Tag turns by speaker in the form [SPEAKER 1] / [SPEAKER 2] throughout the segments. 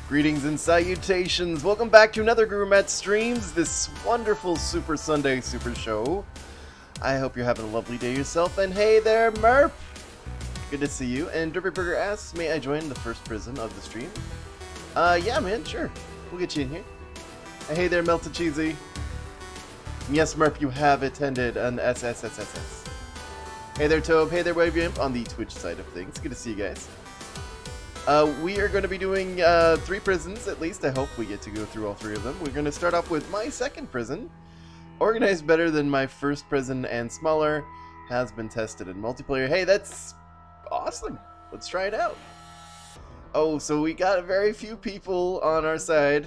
[SPEAKER 1] Greetings and salutations. Welcome back to another GuruMatt's streams, this wonderful Super Sunday Super Show. I hope you're having a lovely day yourself. And hey there, Murph. Good to see you. And Derby Burger asks, may I join the first prison of the stream? Yeah, man, sure. We'll get you in here. And hey there, Melted Cheesy. Yes, Murph, you have attended an SSSSS. Hey there, Tobe. Hey there, Wavy Imp on the Twitch side of things. Good to see you guys. We are going to be doing 3 prisons, at least. I hope we get to go through all 3 of them. We're going to start off with my second prison. Organized better than my first prison and smaller. Has been tested in multiplayer. Hey, that's awesome. Let's try it out. Oh, so we got very few people on our side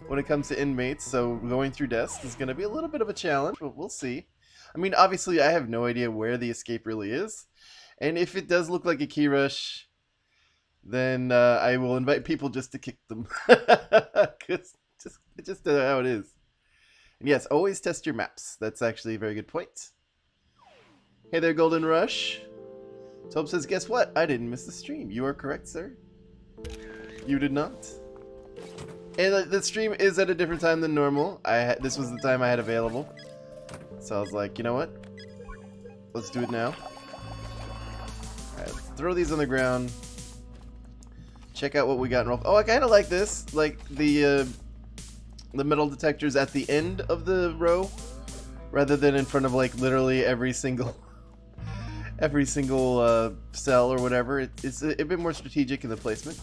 [SPEAKER 1] when it comes to inmates. So going through desks is going to be a little bit of a challenge, but we'll see. I mean, obviously, I have no idea where the escape really is. And if it does look like a key rush, then I will invite people just to kick them. Because it's just how it is. And yes, always test your maps. That's actually a very good point. Hey there, Golden Rush. Tobe says, guess what? I didn't miss the stream. You are correct, sir. You did not. And the stream is at a different time than normal. This was the time I had available. So I was like, you know what? Let's do it now. Alright, throw these on the ground. Check out what we got in roll. Oh, I kind of like this. Like the metal detectors at the end of the row, rather than in front of like literally every single cell or whatever. It's a bit more strategic in the placement.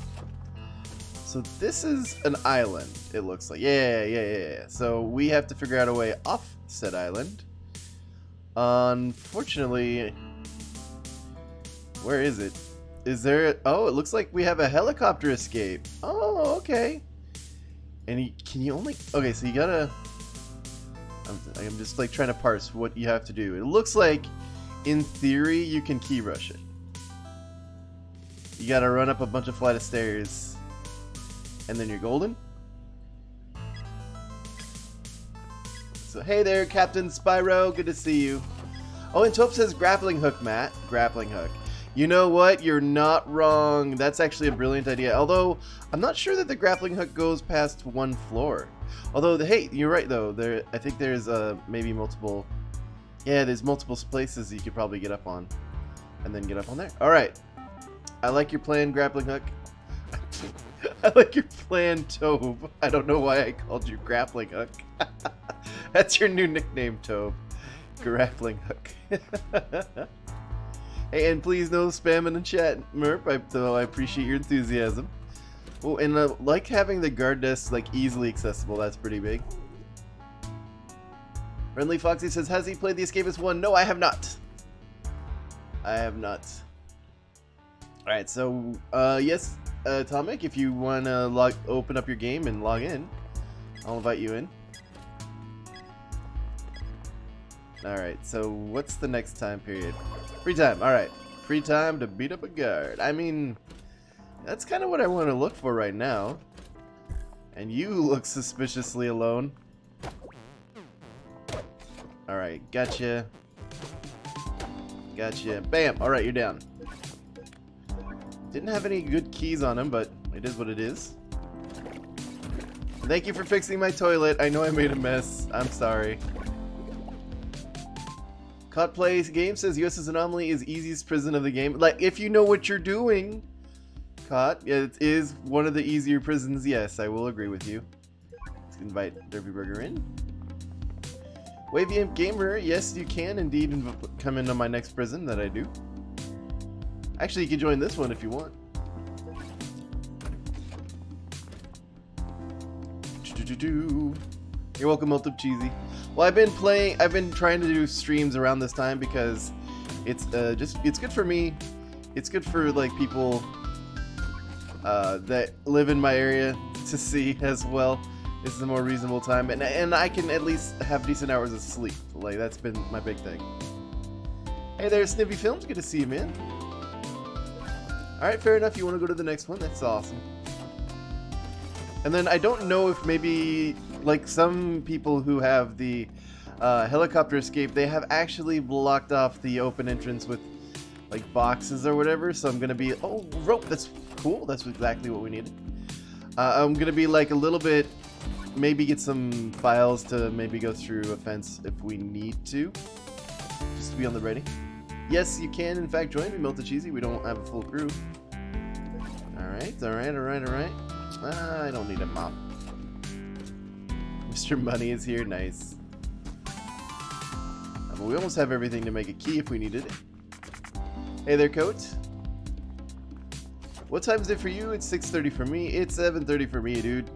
[SPEAKER 1] So this is an island. It looks like. Yeah. So we have to figure out a way off said island. Unfortunately, where is it? Is there... Oh, it looks like we have a helicopter escape. Oh, okay. And can you only... Okay, so you gotta... I'm just like trying to parse what you have to do. It looks like, in theory, you can key rush it. You gotta run up a bunch of flight of stairs. And then you're golden. So, hey there, Captain Spyro. Good to see you. Oh, and Tope says grappling hook, Matt. Grappling hook. You know what? You're not wrong. That's actually a brilliant idea. Although, I'm not sure that the grappling hook goes past 1 floor. Although, hey, you're right, though. I think there's maybe multiple... Yeah, there's multiple places you could probably get up on. And then get up on there. Alright. I like your plan, grappling hook. I like your plan, Tobe. I don't know why I called you grappling hook. That's your new nickname, Tobe. Grappling hook. Hey, and please no spam in the chat, Merp, though I appreciate your enthusiasm. Oh, and like having the guard desk like easily accessible, that's pretty big. Friendly Foxy says, has he played the Escapists 1? No, I have not. I have not. Alright, so, yes, Tomic, if you want to open up your game and log in, I'll invite you in. Alright, so what's the next time period? Free time, alright. Free time to beat up a guard. I mean, that's kind of what I want to look for right now. And you look suspiciously alone. Alright, gotcha. Gotcha. Bam! Alright, you're down. Didn't have any good keys on him, but it is what it is. Thank you for fixing my toilet. I know I made a mess. I'm sorry. Caught Play Game says US's Anomaly is easiest prison of the game. Like, if you know what you're doing, Caught, yeah, it is one of the easier prisons. Yes, I will agree with you. Let's invite Derby Burger in. Wavy Imp Gamer, yes, you can indeed come into my next prison that I do. Actually, you can join this one if you want. You're welcome, Multip Cheesy. Well, I've been trying to do streams around this time because it's it's good for me. It's good for like people that live in my area to see as well. This is a more reasonable time, and I can at least have decent hours of sleep. Like, that's been my big thing. Hey there, Snippy Films. Good to see you, man. Alright, fair enough. You want to go to the next one? That's awesome. And then I don't know if maybe, like some people who have the helicopter escape, they have actually blocked off the open entrance with like boxes or whatever. So I'm going to be, oh, rope. That's cool. That's exactly what we needed. I'm gonna be like a little bit, maybe get some files to maybe go through a fence if we need to, just to be on the ready. Yes, you can in fact join me, Melted Cheesy. We don't have a full crew. Alright, alright, alright, alright. I don't need a mop. Mr. Money is here, nice. But we almost have everything to make a key if we needed it. Hey there, Coat. What time is it for you? It's 6:30 for me. It's 7:30 for me, dude.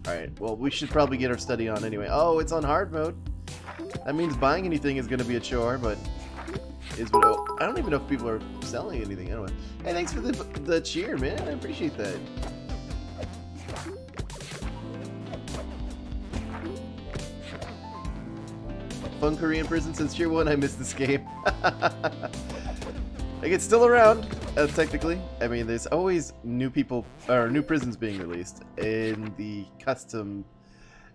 [SPEAKER 1] Alright, well, we should probably get our study on anyway. Oh, it's on hard mode. That means buying anything is going to be a chore, but is what. Oh, I don't even know if people are selling anything anyway. Hey, thanks for the cheer, man. I appreciate that. Fun Korean prison since year 1. I missed this game. Like, it's still around, technically. I mean, there's always new people or new prisons being released in the custom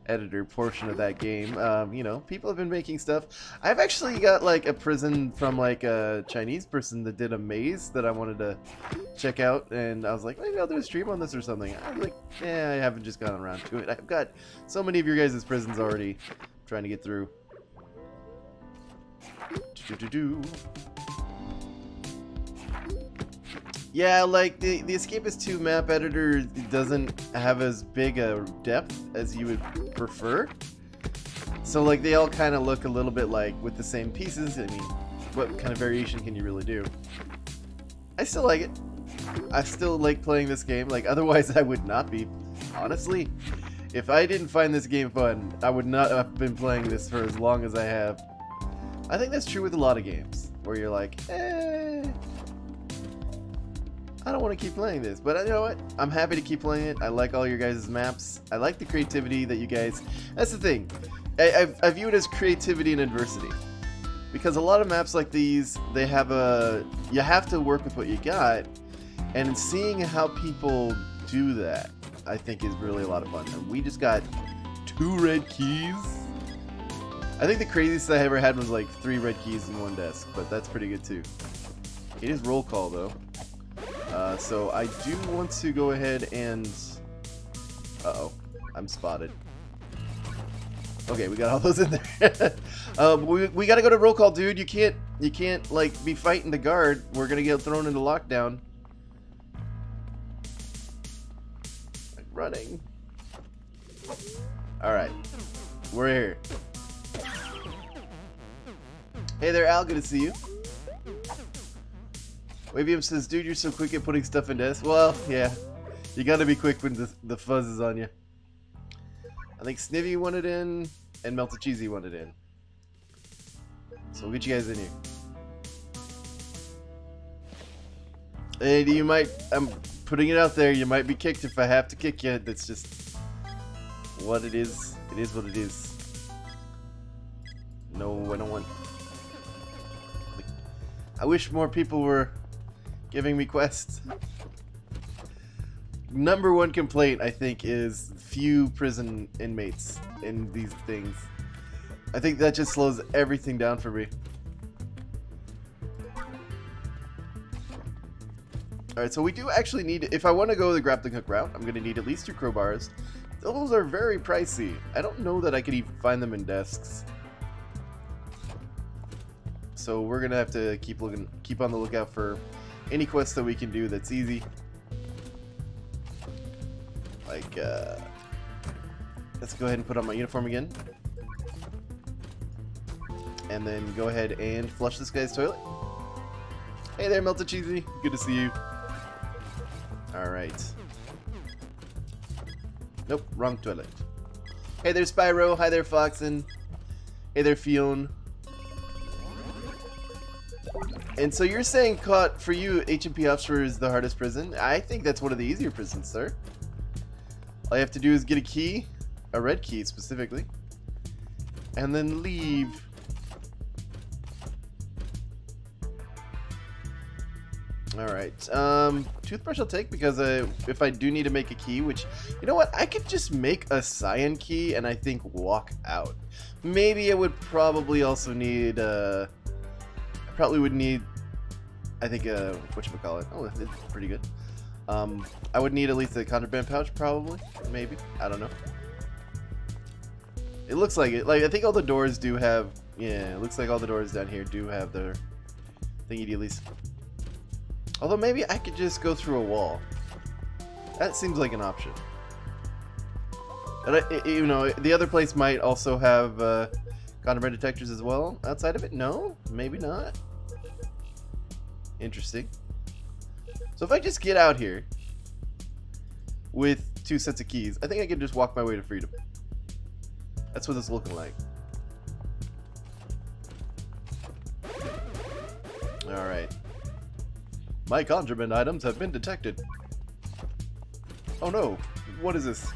[SPEAKER 1] editor portion of that game. You know, people have been making stuff. I've actually got like a prison from like a Chinese person that did a maze that I wanted to check out, and I was like, maybe I'll do a stream on this or something. I was like, yeah, I haven't just gotten around to it. I've got so many of your guys' prisons already trying to get through. Yeah, like the Escapists 2 map editor doesn't have as big a depth as you would prefer. So like they all kind of look a little bit like with the same pieces. I mean, what kind of variation can you really do? I still like it. I still like playing this game. Like otherwise I would not be. Honestly, if I didn't find this game fun, I would not have been playing this for as long as I have. I think that's true with a lot of games where you're like, I don't want to keep playing this, but you know what? I'm happy to keep playing it. I like all your guys' maps. I like the creativity that you guys... That's the thing. I view it as creativity and adversity. Because a lot of maps like these, they have a... You have to work with what you got. And seeing how people do that, I think is really a lot of fun. And we just got 2 red keys. I think the craziest I ever had was like 3 red keys in 1 desk. But that's pretty good too. It is roll call though. So I do want to go ahead and... Uh-oh. I'm spotted. Okay, we got all those in there. We gotta go to roll call, dude. You can't, like, be fighting the guard. We're gonna get thrown into lockdown. I'm running. Alright. We're here. Hey there, Al. Good to see you. Wavium says, dude, you're so quick at putting stuff in desk. Well, yeah. You gotta be quick when the fuzz is on you. I think Snivy wanted in, and Melted Cheesy wanted in. So we'll get you guys in here. And you might, I'm putting it out there, you might be kicked if I have to kick you. That's just what it is. It is what it is. No, I don't want... I wish more people were giving me quests. #1 complaint, I think, is few prison inmates in these things. I think that just slows everything down for me. Alright, so we do actually need, if I want to go the grappling hook route, I'm going to need at least 2 crowbars. Those are very pricey. I don't know that I could even find them in desks. So we're going to have to keep on the lookout for any quests that we can do that's easy. Like, let's go ahead and put on my uniform again. And then go ahead and flush this guy's toilet. Hey there, Melted Cheesy. Good to see you. Alright. Nope, wrong toilet. Hey there, Spyro. Hi there, Foxen. Hey there, Fionn. And so you're saying, Caught, for you, H&P Oxford is the hardest prison? I think that's one of the easier prisons, sir. All you have to do is get a key, a red key specifically, and then leave. Alright, toothbrush I'll take because if I do need to make a key, which, you know what, I could just make a cyan key and I think walk out. Maybe I would probably also need, I probably would need, I think, whatchamacallit, oh, it's pretty good. I would need at least a contraband pouch, probably. Maybe. I don't know. It looks like it. Like, I think all the doors do have... Yeah, it looks like all the doors down here do have their thingy dealies. Although maybe I could just go through a wall. That seems like an option. And you know, the other place might also have contraband detectors as well. Outside of it, no, maybe not. Interesting. So if I just get out here with 2 sets of keys, I think I can just walk my way to freedom. That's what it's looking like. Alright. My contraband items have been detected. Oh no, what is this?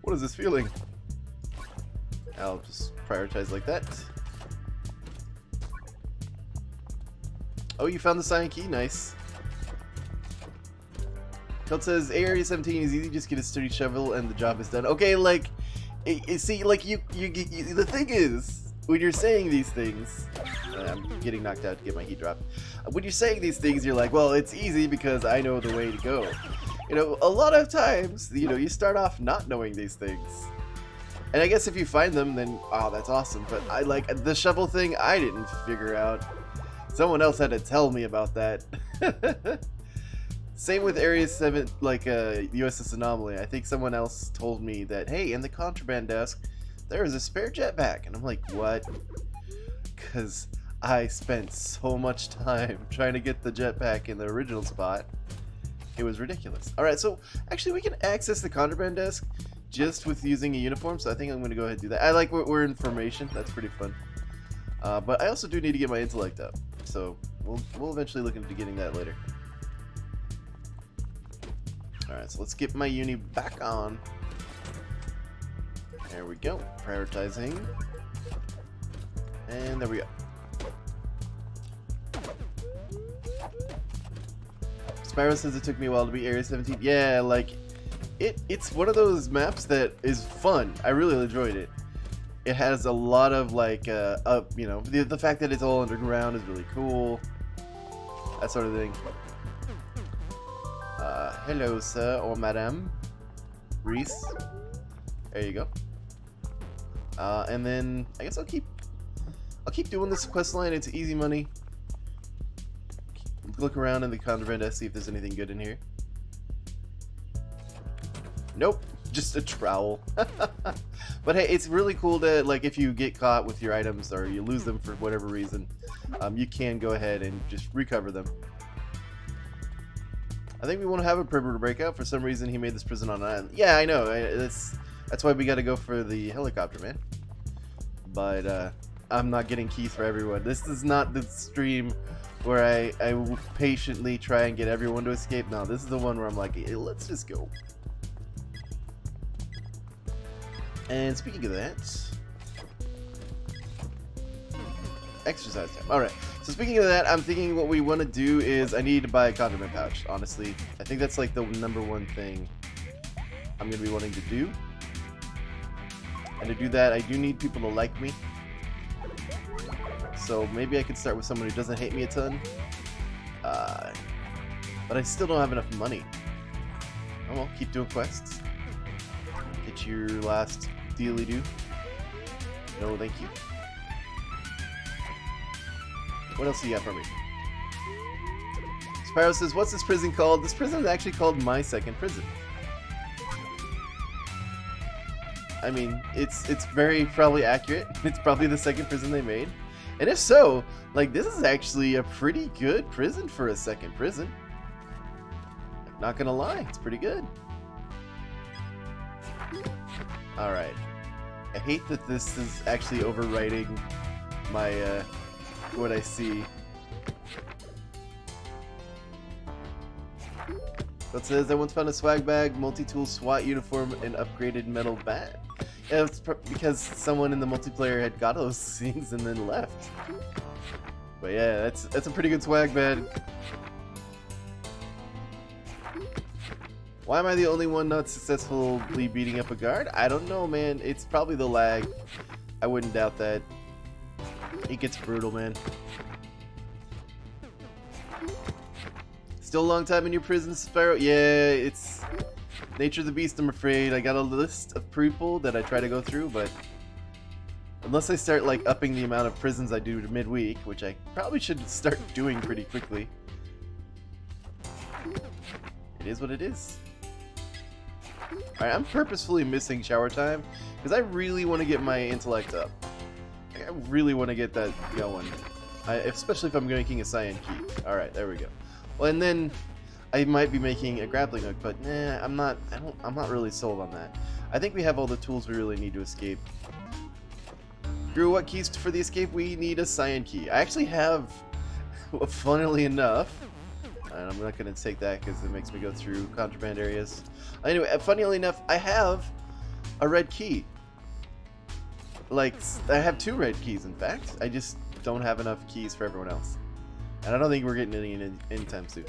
[SPEAKER 1] What is this feeling? I'll just prioritize like that. Oh, you found the cyan key? Nice. Code says Area 17 is easy, just get a sturdy shovel and the job is done. Okay, like, see, like, you, the thing is, when you're saying these things, I'm getting knocked out to get my heat drop. When you're saying these things, you're like, well, it's easy because I know the way to go. You know, a lot of times, you know, you start off not knowing these things. And I guess if you find them, then, oh, that's awesome. But I like, the shovel thing, I didn't figure out. Someone else had to tell me about that. Same with Area 7, like USS Anomaly. I think someone else told me that, hey, in the contraband desk, there is a spare jetpack. And I'm like, what? Because I spent so much time trying to get the jetpack in the original spot. It was ridiculous. Alright, so actually we can access the contraband desk just with using a uniform, so I think I'm going to go ahead and do that. I like we're in formation. That's pretty fun. But I also do need to get my intellect up. So we'll eventually look into getting that later. Alright, so let's get my uni back on. There we go. Prioritizing. And there we go. Spyro says it took me a while to beat Area 17. Yeah, like, it's one of those maps that is fun. I really enjoyed it. It has a lot of, like, you know, the fact that it's all underground is really cool. That sort of thing. Hello, sir, or madame. Reese. There you go. And then, I guess I'll keep doing this quest line. It's easy money. Look around in the contraband desk, see if there's anything good in here. Nope, just a trowel. But hey, it's really cool to, like, if you get caught with your items or you lose them for whatever reason, you can go ahead and just recover them. I think we want to have a perimeter breakout. For some reason, he made this prison on an island. Yeah, I know. That's why we got to go for the helicopter, man. But I'm not getting keys for everyone. This is not the stream where I will patiently try and get everyone to escape. No, this is the one where I'm like, hey, let's just go. And speaking of that, exercise time. Alright, so speaking of that, I'm thinking what we want to do is I need to buy a contraband pouch, honestly. I think that's like the #1 thing I'm going to be wanting to do. And to do that, I do need people to like me. So maybe I could start with someone who doesn't hate me a ton. But I still don't have enough money. Oh well, keep doing quests. Get your last dealy-do. No, thank you. What else do you got for me? Spyro says, what's this prison called? This prison is actually called My Second Prison. I mean, it's very probably accurate. It's probably the second prison they made. And if so, like, this is actually a pretty good prison for a second prison. I'm not gonna lie, it's pretty good. Alright. I hate that this is actually overwriting my, what I see. It says, I once found a swag bag, multi-tool SWAT uniform, and upgraded metal bat. Yeah, it's because someone in the multiplayer had got those things and then left. But yeah, that's a pretty good swag bag. Why am I the only one not successfully beating up a guard? I don't know, man. It's probably the lag. I wouldn't doubt that. It gets brutal, man. Still a long time in your prison, Sparrow? Yeah, it's nature of the beast, I'm afraid. I got a list of people that I try to go through, but unless I start like upping the amount of prisons I do midweek, which I probably should start doing pretty quickly. It is what it is. Alright, I'm purposefully missing shower time because I really want to get my intellect up. I really want to get that going. Especially if I'm making a cyan key. Alright, there we go. Well, and then I might be making a grappling hook, but nah, I'm not really sold on that. I think we have all the tools we really need to escape. Guru, what keys for the escape? We need a cyan key. I actually have, funnily enough, and I'm not going to take that because it makes me go through contraband areas. Anyway, funnily enough, I have a red key. Like, I have 2 red keys, in fact. I just don't have enough keys for everyone else. And I don't think we're getting any anytime soon.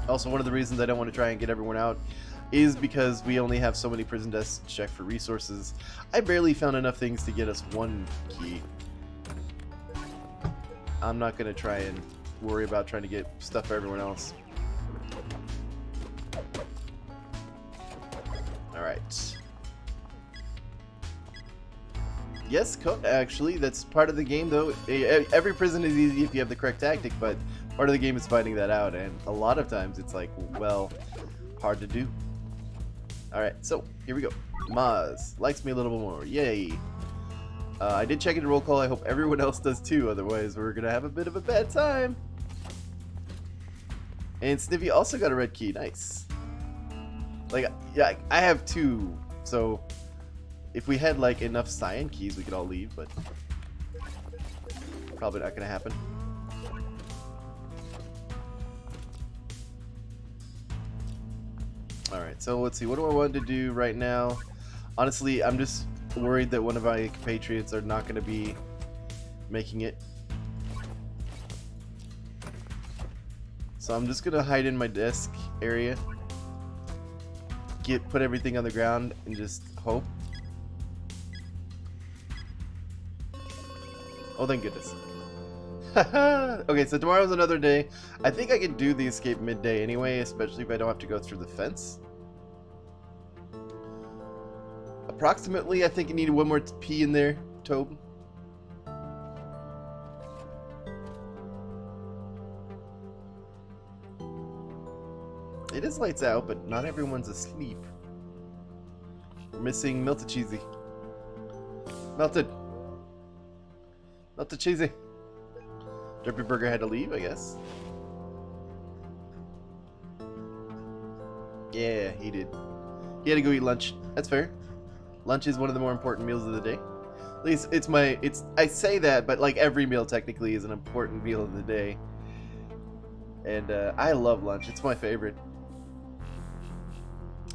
[SPEAKER 1] Also, one of the reasons I don't want to try and get everyone out is because we only have so many prison desks to check for resources. I barely found enough things to get us 1 key. I'm not going to try and worry about trying to get stuff for everyone else. Alright. Yes, actually, that's part of the game, though. Every prison is easy if you have the correct tactic, but part of the game is finding that out, and a lot of times it's like, well, hard to do. Alright, so, here we go. Maz likes me a little bit more. Yay! I did check into roll call. I hope everyone else does too, otherwise we're gonna have a bit of a bad time. And Snivy also got a red key. Nice. Like, yeah, I have 2, so if we had like enough cyan keys, we could all leave, but probably not gonna happen. Alright, so let's see, what do I want to do right now? Honestly, I'm just worried that one of my compatriots are not gonna be making it. So I'm just gonna hide in my desk area, put everything on the ground, and just hope. Oh, thank goodness. Okay, so tomorrow's another day. I think I can do the escape midday anyway, especially if I don't have to go through the fence. Approximately, I think I need 1 more P in there, Tobe. It is lights out, but not everyone's asleep. We're missing Melted Cheesy. Melted. Melted Cheesy. Derpy Burger had to leave, I guess. Yeah, he did. He had to go eat lunch. That's fair. Lunch is one of the more important meals of the day. At least I say that, but like every meal technically is an important meal of the day. And I love lunch. It's my favorite.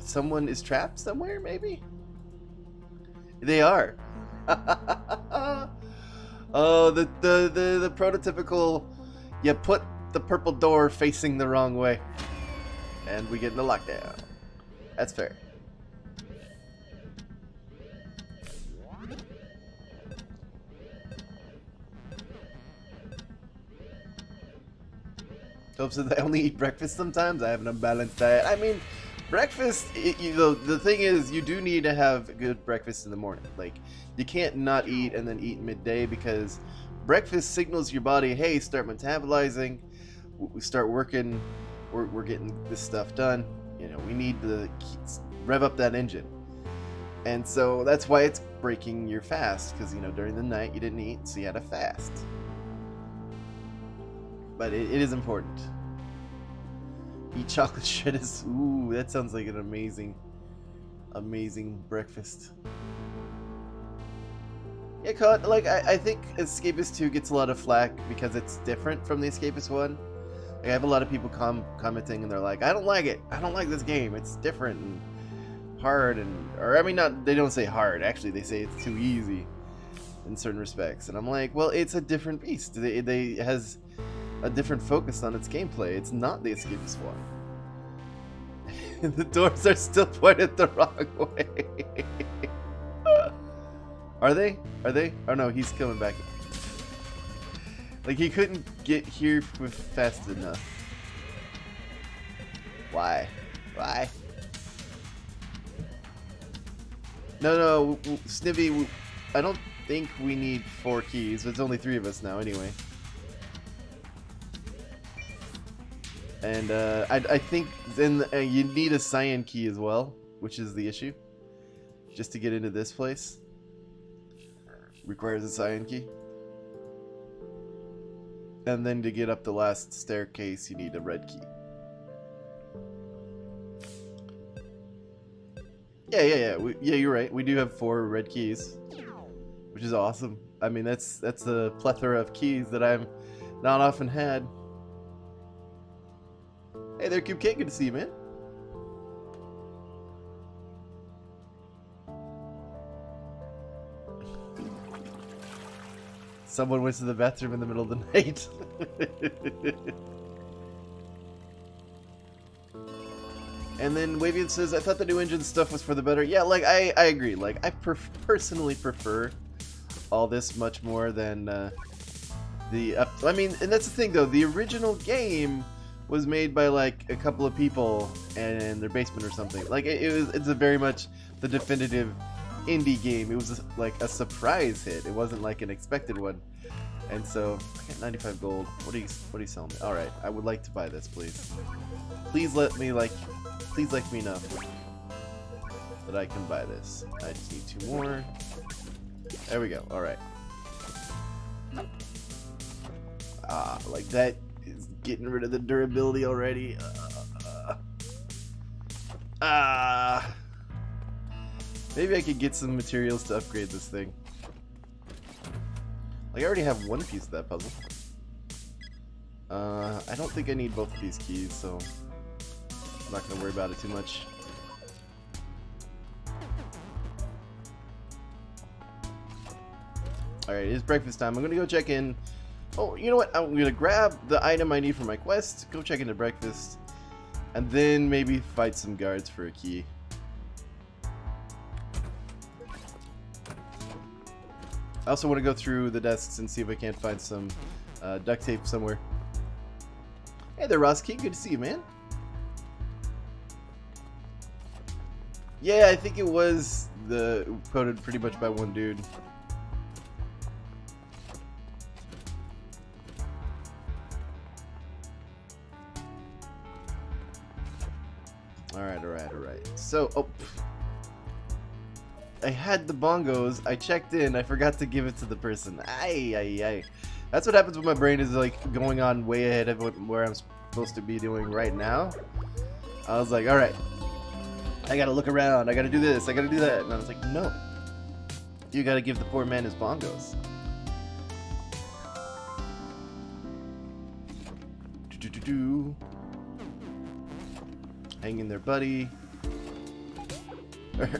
[SPEAKER 1] Someone is trapped somewhere, maybe? They are. Oh, the prototypical, you put the purple door facing the wrong way, and we get in the lockdown. That's fair. Hope says I only eat breakfast sometimes. I have an unbalanced diet. I mean, breakfast, the thing is, you do need to have a good breakfast in the morning. Like, you can't not eat and then eat midday, because breakfast signals your body, hey, start metabolizing, we start working, we're getting this stuff done. You know, we need to rev up that engine. And so that's why it's breaking your fast, because, you know, during the night you didn't eat, so you had to fast. But it is important. Eat chocolate shredders. Ooh, that sounds like an amazing breakfast. Yeah, like, I think Escapist 2 gets a lot of flack because it's different from the Escapist 1. Like, I have a lot of people commenting, and they're like, I don't like it. I don't like this game. It's different and hard, or I mean, they don't say hard. Actually, they say it's too easy in certain respects. And I'm like, well, it's a different beast. It has a different focus on its gameplay. It's not the Escapist 1. The doors are still pointed the wrong way. Are they? Are they? Oh no, he's coming back. Like, he couldn't get here fast enough. Why? Why? No, Snivy, I don't think we need 4 keys. There's only 3 of us now anyway. And I think then you need a cyan key as well, which is the issue. Just to get into this place. Requires a cyan key. And then to get up the last staircase, you need a red key. Yeah, you're right. We do have 4 red keys, which is awesome. I mean, that's a plethora of keys that I've not often had. Hey there, Cube King. Good to see you, man. Someone went to the bathroom in the middle of the night. And then Wavian says, I thought the new engine stuff was for the better. Yeah, like, I agree. Like, I personally prefer all this much more than the up... I mean, and that's the thing, though. The original game was made by, like, a couple of people in their basement or something. Like, it's a very much the definitive indie game. It was, like, a surprise hit. It wasn't, like, an expected one. And so, I got 95 gold. What are you selling me? Alright, I would like to buy this, please. Please let me, like... Please like me enough that I can buy this. I just need 2 more. There we go. Alright. Like that is getting rid of the durability already. Maybe I could get some materials to upgrade this thing. Like, I already have 1 piece of that puzzle. I don't think I need both of these keys, so... I'm not going to worry about it too much. Alright, it's breakfast time. I'm going to go check in. Oh, you know what? I'm going to grab the item I need for my quest, go check into breakfast, and then maybe fight some guards for a key. I also want to go through the desks and see if I can't find some duct tape somewhere. Hey there, Ross King. Good to see you, man. Yeah, I think it was coded pretty much by 1 dude. Alright. So, I had the bongos, I checked in, I forgot to give it to the person. Ay. That's what happens when my brain is like going on way ahead of where I'm supposed to be doing right now. I was like, alright. I gotta look around, I gotta do this, I gotta do that. And I was like, no. You gotta give the poor man his bongos. Hang in there, buddy.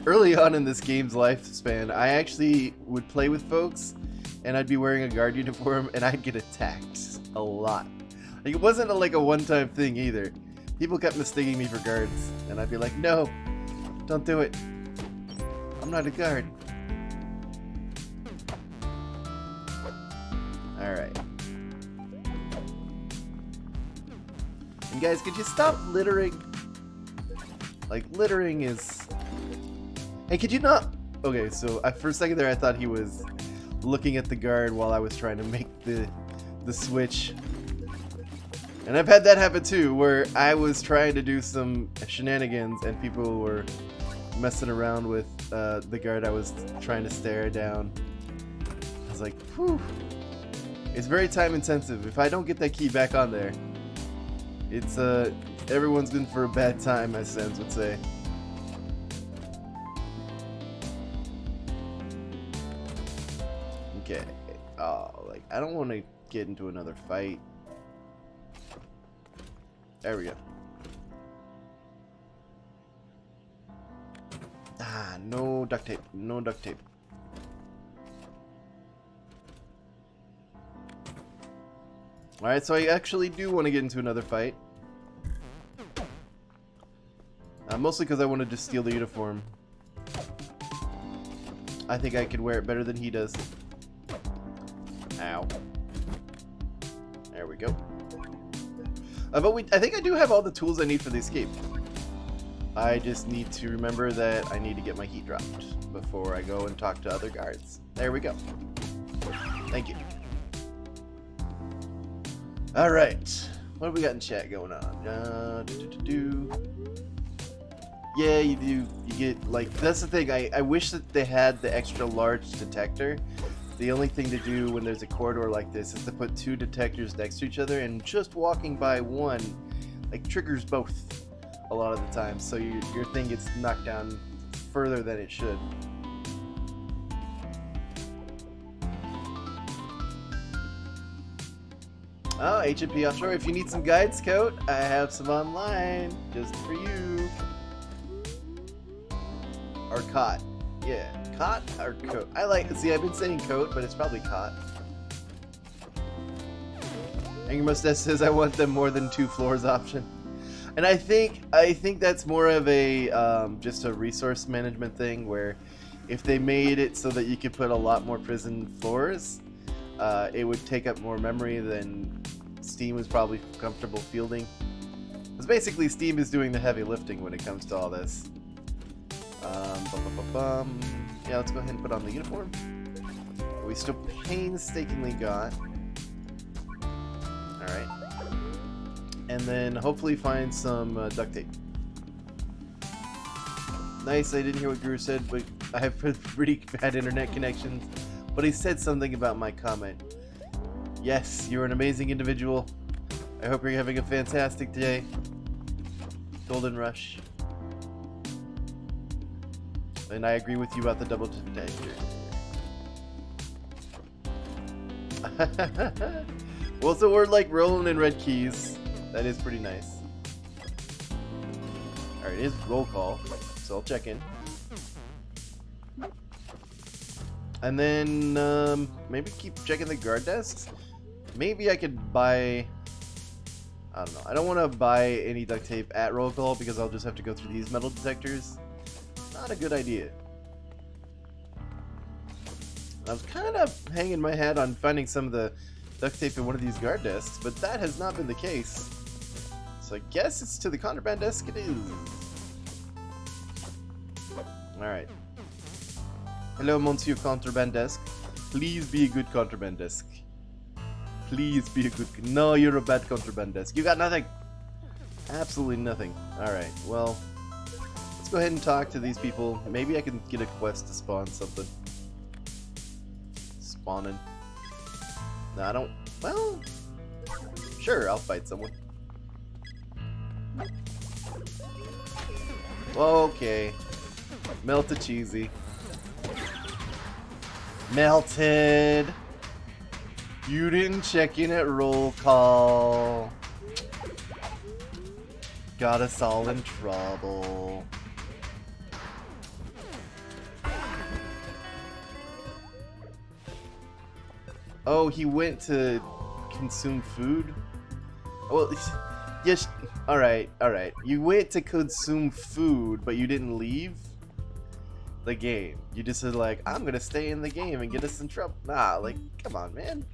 [SPEAKER 1] Early on in this game's lifespan, I actually would play with folks, and I'd be wearing a guard uniform, and I'd get attacked a lot. Like, it wasn't like a one-time thing either. People kept mistaking me for guards, and I'd be like, no. Don't do it. I'm not a guard. Alright. And guys, could you stop littering? Like, littering is... Hey, could you not... Okay, so for a second there I thought he was looking at the guard while I was trying to make the switch. And I've had that happen too, where I was trying to do some shenanigans and people were messing around with the guard I was trying to stare down. I was like, whew. It's very time intensive. If I don't get that key back on there, it's everyone's in for a bad time, as Sans would say. Okay. Oh, like, I don't want to get into another fight. There we go. Ah, no duct tape. No duct tape. Alright, so I actually do want to get into another fight. Mostly because I wanted to steal the uniform. I think I could wear it better than he does. Ow. There we go. But I think I do have all the tools I need for the escape. I just need to remember that I need to get my heat dropped before I go and talk to other guards. There we go. Thank you. Alright. What have we got in chat going on? Yeah, you do. You get, like, that's the thing. I wish that they had the extra large detector. The only thing to do when there's a corridor like this is to put 2 detectors next to each other, and just walking by one, like, triggers both a lot of the time. So your thing gets knocked down further than it should. Oh, H&P Offshore, if you need some guide scout, I have some online, just for you. Or cot. Yeah, cot or coat. I like, see, I've been saying coat, but it's probably cot. Angry Mustache says I want them more than 2 floors option. And I think that's more of a, just a resource management thing, where if they made it so that you could put a lot more prison floors, it would take up more memory than Steam was probably comfortable fielding. Because basically Steam is doing the heavy lifting when it comes to all this. Yeah, let's go ahead and put on the uniform. We still painstakingly got. Alright. And then hopefully find some duct tape. Nice, I didn't hear what Guru said, but I have pretty bad internet connections. But he said something about my comment. Yes, you're an amazing individual. I hope you're having a fantastic day. Golden Rush. And I agree with you about the double detector. Well, so we're like rolling in red keys. That is pretty nice. Alright, it is roll call, so I'll check in. And then maybe keep checking the guard desks. Maybe I could buy, I don't know. I don't want to buy any duct tape at roll call because I'll just have to go through these metal detectors. Not a good idea. I was kind of hanging my hat on finding some of the duct tape in one of these guard desks, but that has not been the case. So I guess it's to the contraband desk it is. Alright. Hello, Monsieur Contraband Desk. Please be a good contraband desk. Please be a good... No, you're a bad contraband desk. You got nothing. Absolutely nothing. Alright, well... Let's go ahead and talk to these people. Maybe I can get a quest to spawn something. Spawning. No, I don't... Well... Sure, I'll fight someone. Okay. Melted cheesy. Melted. You didn't check in at roll call. Got us all in trouble. Oh, he went to consume food? Well, yes, alright. You went to consume food, but you didn't leave the game. You just said, like, I'm gonna stay in the game and get us in trouble. Nah, like, come on, man.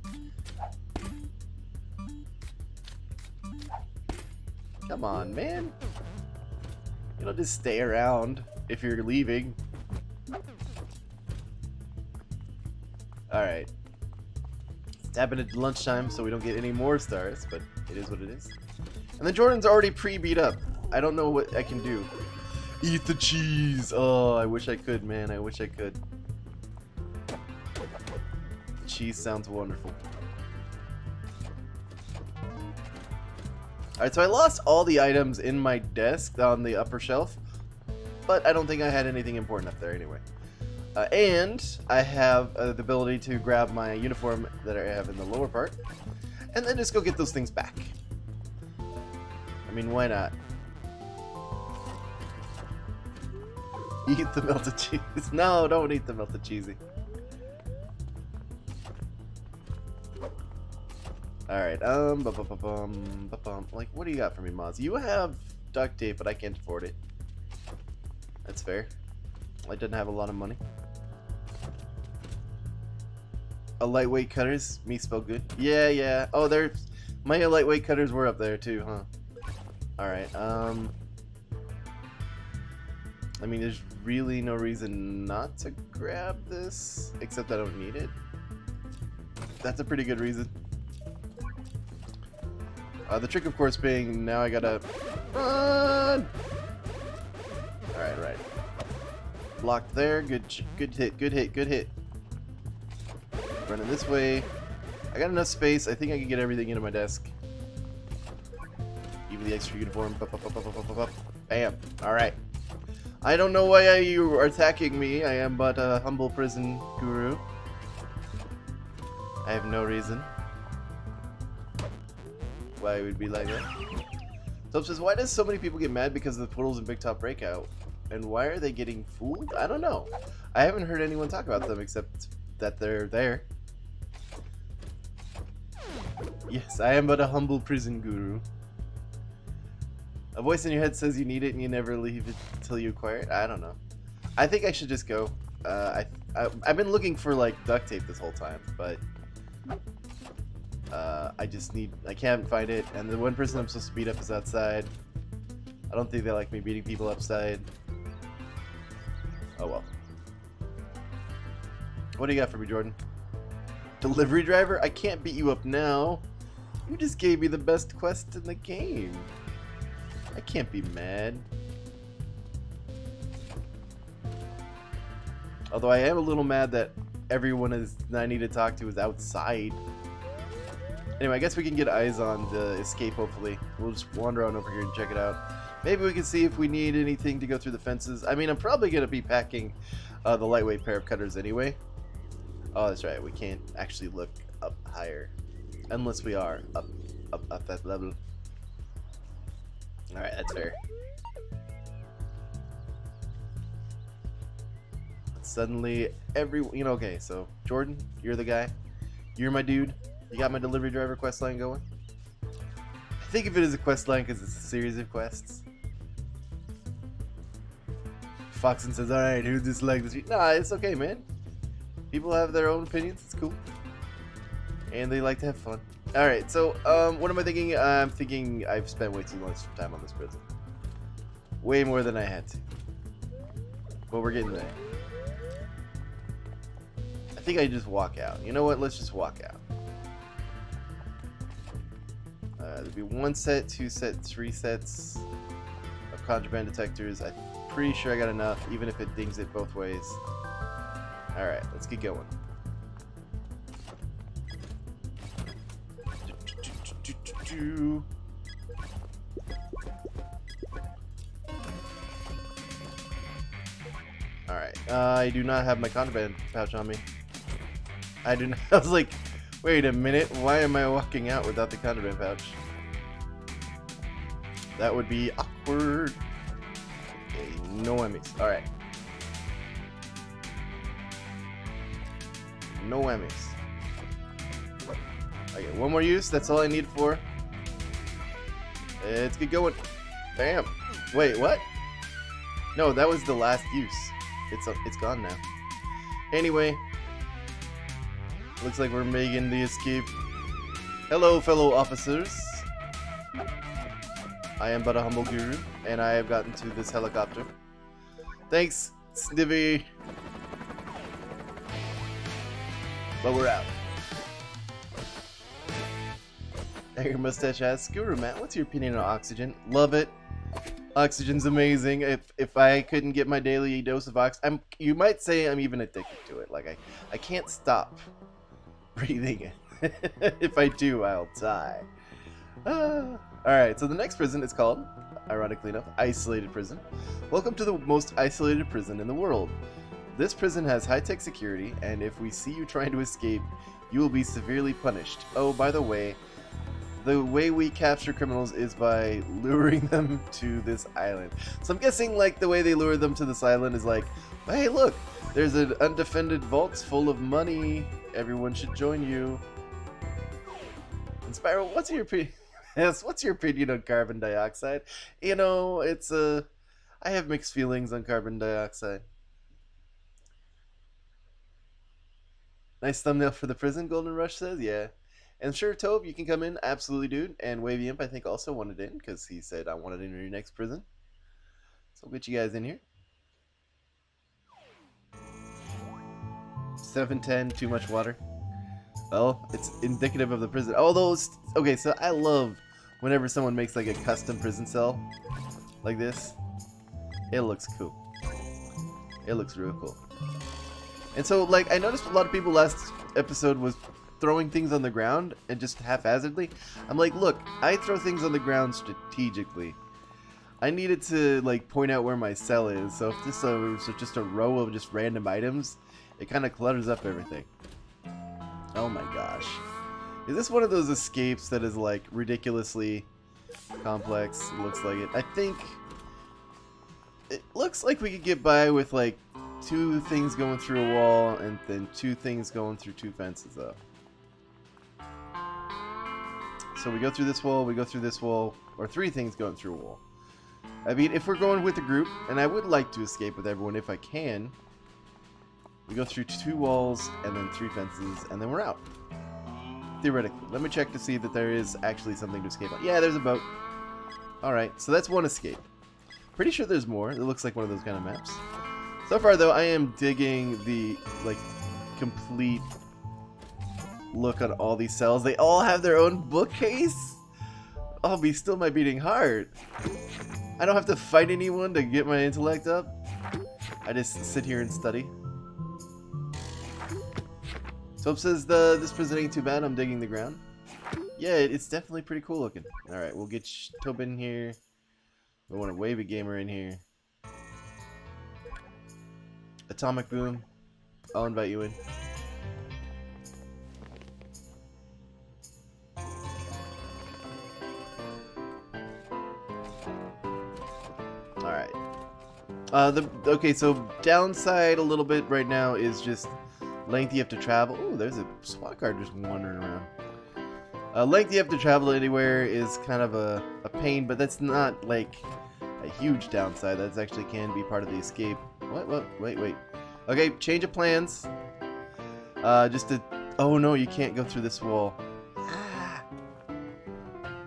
[SPEAKER 1] Come on, man. You don't just stay around if you're leaving. Alright. It's happened at lunchtime, so we don't get any more stars, but it is what it is. And then Jordan's already pre-beat up. I don't know what I can do. Eat the cheese! Oh, I wish I could, man. I wish I could. The cheese sounds wonderful. Alright, so I lost all the items in my desk on the upper shelf, but I don't think I had anything important up there anyway. And I have the ability to grab my uniform that I have in the lower part, and then just go get those things back. I mean, why not? Eat the melted cheese. No, don't eat the melted cheesy. Alright, like, what do you got for me, Moz? You have duct tape, but I can't afford it. That's fair. I didn't have a lot of money. A lightweight cutters? Me spell good? Yeah, yeah. Oh, there's... My lightweight cutters were up there, too, huh? Alright, I mean, there's really no reason not to grab this, except I don't need it. That's a pretty good reason. The trick, of course, being now I gotta run. Alright, right. Blocked there. Good hit, good hit, good hit. Running this way. I got enough space. I think I can get everything into my desk. Even the extra uniform. Bam. Alright. I don't know why you are attacking me. I am but a humble prison guru. I have no reason why it would be like that. Soap says, why does so many people get mad because of the portals in Big Top Breakout? And why are they getting fooled? I don't know. I haven't heard anyone talk about them except that they're there. Yes, I am but a humble prison guru. A voice in your head says you need it and you never leave it until you acquire it. I don't know. I think I should just go. I've been looking for like duct tape this whole time, but I can't find it, and the one person I'm supposed to beat up is outside. I don't think they like me beating people upside. Oh well. What do you got for me, Jordan? Delivery driver? I can't beat you up now. You just gave me the best quest in the game. I can't be mad. Although I am a little mad that everyone I need to talk to is outside. Anyway, I guess we can get eyes on the escape, hopefully. We'll just wander on over here and check it out. Maybe we can see if we need anything to go through the fences. I mean, I'm probably going to be packing the lightweight pair of cutters anyway. Oh, that's right. We can't actually look up higher. Unless we are up that level. Alright, that's fair. Suddenly, okay, so, Jordan, you're the guy. You're my dude. You got my delivery driver quest line going? I think of it as a quest line because it's a series of quests. Foxen says, alright, who disliked this? Nah, it's okay, man. People have their own opinions. It's cool. And they like to have fun. Alright, so, what am I thinking? I'm thinking I've spent way too much time on this prison. Way more than I had to. But we're getting there. I think I just walk out. You know what? Let's just walk out. There'll be 1 set, 2 sets, 3 sets of contraband detectors. I'm pretty sure I got enough, even if it dings it both ways. Alright, let's get going. Alright, I do not have my contraband pouch on me. I do not. I was like, wait a minute, why am I walking out without the contraband pouch? That would be awkward. Okay, no whammies. Alright. No whammies. Okay, 1 more use, that's all I need for. Let's get going. Bam. Wait, what? No, that was the last use. It's gone now. Anyway, looks like we're making the escape. Hello, fellow officers. I am but a humble guru, and I have gotten to this helicopter. Thanks, Snivy. But we're out. Your mustache asks, GuruMatt, what's your opinion on oxygen? Love it. Oxygen's amazing. If I couldn't get my daily dose of oxygen, you might say I'm even addicted to it. Like I can't stop breathing it. If I do, I'll die. Alright, so the next prison is called, ironically enough, Isolated Prison. Welcome to the most isolated prison in the world. This prison has high-tech security, and if we see you trying to escape, you will be severely punished. Oh, by the way we capture criminals is by luring them to this island. So I'm guessing like the way they lure them to this island is like, hey look, there's an undefended vault full of money. Everyone should join you. And Spiral, what's your opinion? Yes, what's your opinion on carbon dioxide? You know, I have mixed feelings on carbon dioxide. Nice thumbnail for the prison, Golden Rush says, yeah. And sure, Tove, you can come in, absolutely, dude. And Wavy Imp, I think, also wanted in, because he said, I wanted in your next prison. So we'll get you guys in here. 710, too much water. Well, it's indicative of the prison. Although, okay, so I love whenever someone makes like a custom prison cell like this. It looks cool. It looks real cool. And so, like, I noticed a lot of people last episode was throwing things on the ground and just haphazardly. I'm like, look, I throw things on the ground strategically. I needed to, like, point out where my cell is. So if this was just a row of just random items, it kind of clutters up everything. Oh my gosh. Is this one of those escapes that is, like, ridiculously complex? It looks like it. I think it looks like we could get by with, like, 2 things going through a wall and then 2 things going through 2 fences, though. So we go through this wall, we go through this wall, or 3 things going through a wall. I mean, if we're going with a group, and I would like to escape with everyone if I can, we go through 2 walls and then 3 fences, and then we're out. Theoretically. Let me check to see that there is actually something to escape on. Yeah, there's a boat. Alright, so that's 1 escape. Pretty sure there's more. It looks like one of those kind of maps. So far, though, I am digging the, like, complete look on all these cells. They all have their own bookcase? Oh, be still my beating heart. I don't have to fight anyone to get my intellect up. I just sit here and study. Soap says this prison ain't too bad. I'm digging the ground. Yeah, it's definitely pretty cool looking. Alright, we'll get Tobin here. We want a Wavy Gamer in here. Atomic Boom. I'll invite you in. Alright. Okay, so downside a little bit right now is just length you have to travel. Oh, there's a SWAT car just wandering around. Length you have to travel anywhere is kind of a pain, but that's not like a huge downside. That actually can be part of the escape. What? Wait. Okay, change of plans. Just to... Oh no, you can't go through this wall. Ah.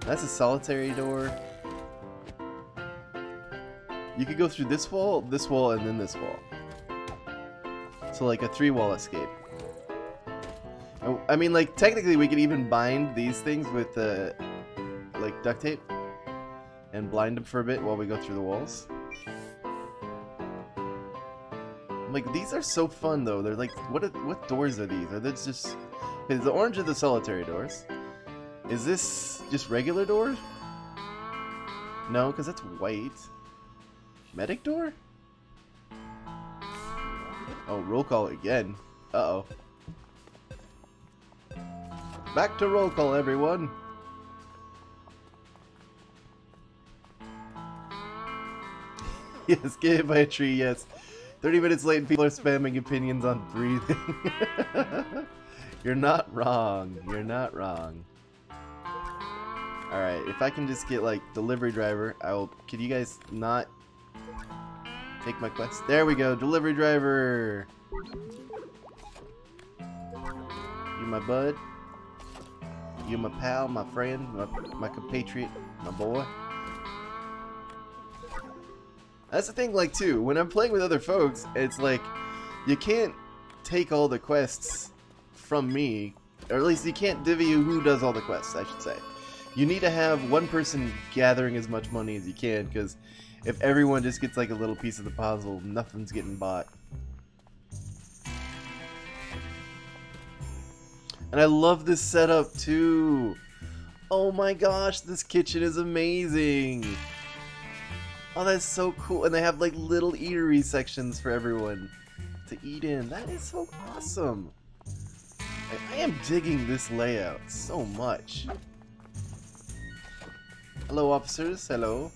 [SPEAKER 1] That's a solitary door. You could go through this wall, and then this wall. So like a 3-wall escape. Oh, I mean, like, technically we could even bind these things with, like, duct tape. And blind them for a bit while we go through the walls. I'm like, these are so fun, though. They're like, what doors are these? Are these just... Okay, the orange are the solitary doors. Is this just regular doors? No, because that's white. Medic door? Oh, roll call again. Uh-oh. Back to roll call, everyone. Yes, get hit by a tree, yes. 30 minutes late and people are spamming opinions on breathing. You're not wrong. You're not wrong. Alright, if I can just get, like, delivery driver, I will... Can you guys not take my quest? There we go, delivery driver! You my bud? You my pal, my friend, my compatriot, my boy? That's the thing, like, too, when I'm playing with other folks, it's like, you can't take all the quests from me, or at least you can't divvy who does all the quests, I should say. You need to have one person gathering as much money as you can, because if everyone just gets like a little piece of the puzzle, nothing's getting bought. And I love this setup too. Oh my gosh, this kitchen is amazing. Oh, that's so cool. And they have like little eatery sections for everyone to eat in. That is so awesome. I am digging this layout so much. Hello, officers. Hello.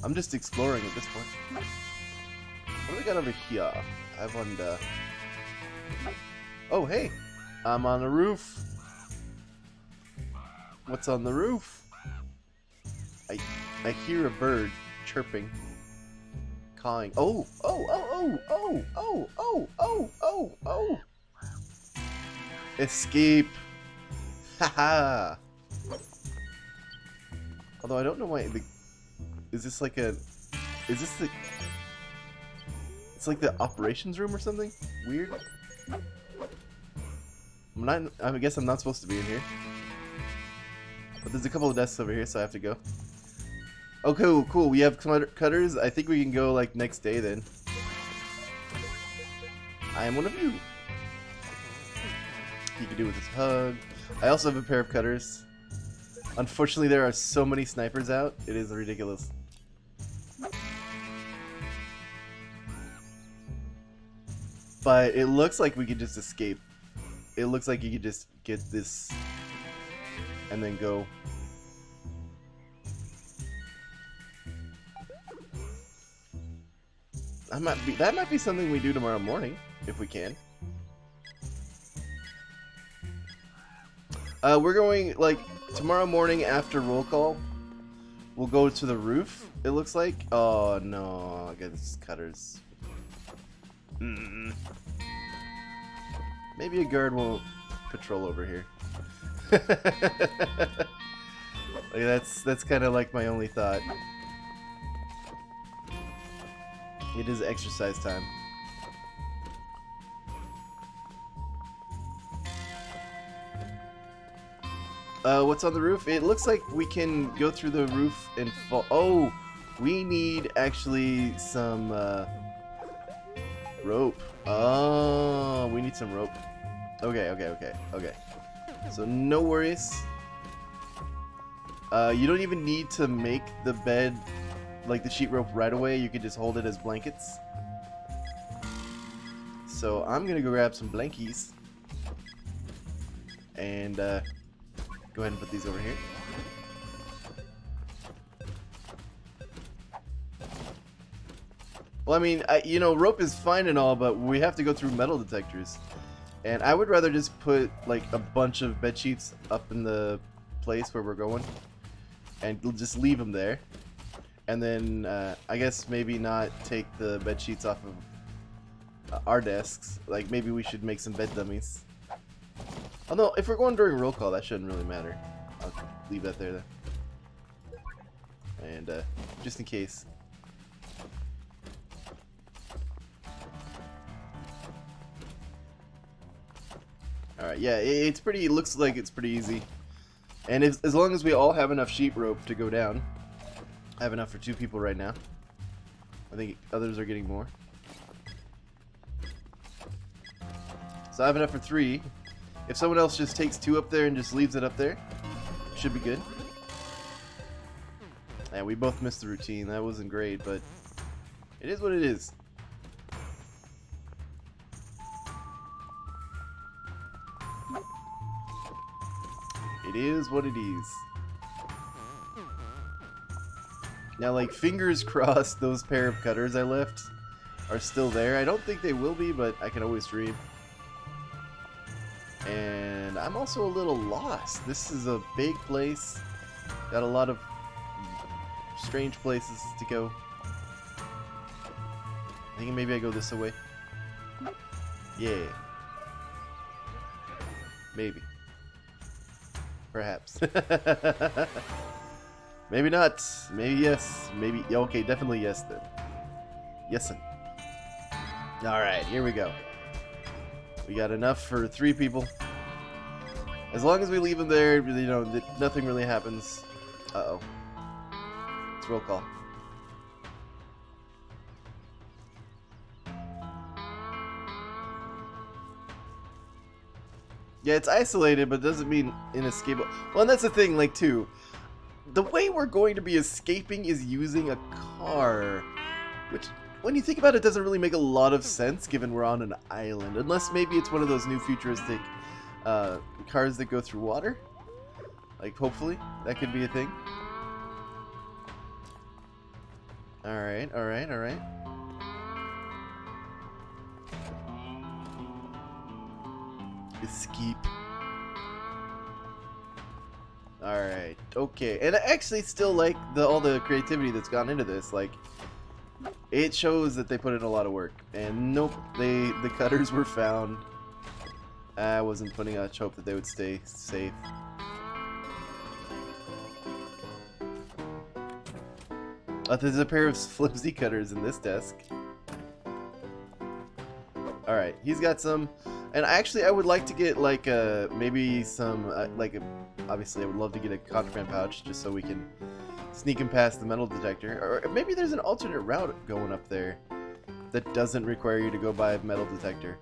[SPEAKER 1] I'm just exploring at this point. What do we got over here? I wonder. Oh, hey. I'm on the roof. What's on the roof? I hear a bird chirping, cawing. Oh, oh, oh, oh, oh, oh, oh, oh, oh. Escape. Haha. Although I don't know why is this like a... Is this the... It's like the operations room or something? Weird. I guess I'm not supposed to be in here. But there's a couple of desks over here, so I have to go. Oh, cool, cool. We have cutters. I think we can go, like, next day, then. I am one of you. He can do with his hug. I also have a pair of cutters. Unfortunately, there are so many snipers out. It is ridiculous. But it looks like we could just escape. It looks like you could just get this and then go. That might be something we do tomorrow morning, if we can. We're going, like, tomorrow morning after roll call. We'll go to the roof, it looks like. Oh, no. I guess cutters. Maybe a guard won't patrol over here. Like, that's kind of like my only thought. It is exercise time. What's on the roof? It looks like we can go through the roof and fall. Oh, we need actually some rope. Oh, we need some rope. Okay. So no worries. You don't even need to make the bed, like the sheet rope, right away. You can just hold it as blankets. So I'm gonna go grab some blankies and go ahead and put these over here. Well, I mean, you know, rope is fine and all, but we have to go through metal detectors. And I would rather just put, like, a bunch of bed sheets up in the place where we're going. And just leave them there. And then, I guess maybe not take the bed sheets off of our desks. Like, maybe we should make some bed dummies. Although, if we're going during roll call, that shouldn't really matter. I'll leave that there, then. And, just in case. Alright, yeah, it's pretty, it looks like it's pretty easy. And as long as we all have enough sheet rope to go down. I have enough for 2 people right now. I think others are getting more. So I have enough for 3. If someone else just takes 2 up there and just leaves it up there, should be good. And we both missed the routine. That wasn't great, but it is what it is. It is what it is. Now, like, fingers crossed those pair of cutters I left are still there. I don't think they will be, but I can always dream. And I'm also a little lost. This is a big place. Got a lot of strange places to go. I think maybe I go this way. Yeah. Maybe. Perhaps. Maybe not. Maybe yes. Maybe. Okay, definitely yes then. Yesin. Alright, here we go. We got enough for 3 people. As long as we leave them there, you know, nothing really happens. Uh-oh. It's roll call. Yeah, it's isolated, but it doesn't mean inescapable. Well, and that's the thing, like, too. The way we're going to be escaping is using a car. Which, when you think about it, doesn't really make a lot of sense, given we're on an island. Unless maybe it's one of those new futuristic cars that go through water. Like, hopefully, that could be a thing. Alright, alright, alright. Escape. Alright, okay. And I actually still like all the creativity that's gone into this. Like, it shows that they put in a lot of work. And nope, the cutters were found. I wasn't putting much hope that they would stay safe. There's a pair of flimsy cutters in this desk. Alright, he's got some. And actually, I would like to get like maybe some obviously I would love to get a contraband pouch just so we can sneak him past the metal detector. Or maybe there's an alternate route going up there that doesn't require you to go by a metal detector.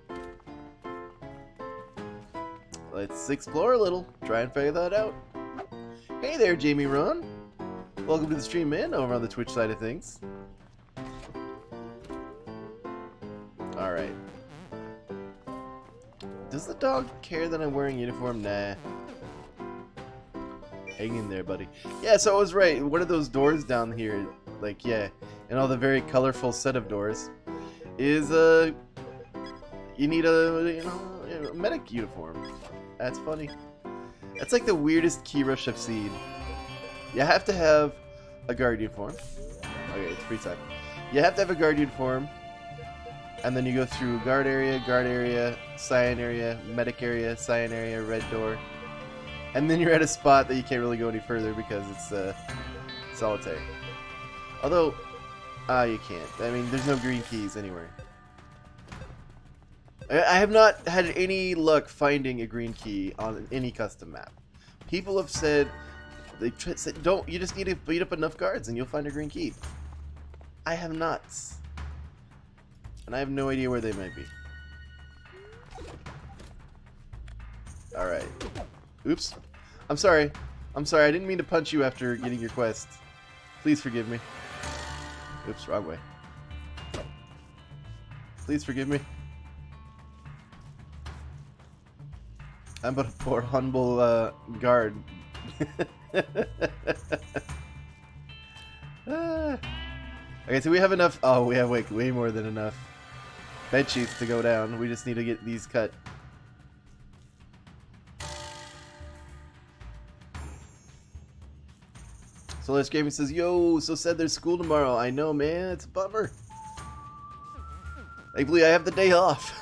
[SPEAKER 1] Let's explore a little, try and figure that out. Hey there, Jamie Ron. Welcome to the stream, man, over on the Twitch side of things. Alright. Does the dog care that I'm wearing uniform? Nah. Hang in there, buddy. Yeah, so I was right. One of those doors down here, like, yeah, and all the very colorful set of doors, is, you need a, a medic uniform. That's funny. That's like the weirdest key rush I've seen. You have to have a guard uniform. Okay, it's free time. You have to have a guard uniform. And then you go through guard area, cyan area, medic area, cyan area, red door. And then you're at a spot that you can't really go any further because it's solitary. Although, you can't. I mean, there's no green keys anywhere. I have not had any luck finding a green key on any custom map. People have said, don't, you just need to beat up enough guards and you'll find a green key. I have not. And I have no idea where they might be. Alright. Oops. I'm sorry. I'm sorry. I didn't mean to punch you after getting your quest. Please forgive me. Oops, wrong way. Please forgive me. I'm but a poor, humble guard. Okay, so we have enough. Oh, we have way more than enough bed sheets to go down. We just need to get these cut. Solar's Gaming says, yo, so said there's school tomorrow. I know, man. It's a bummer. Thankfully, I have the day off.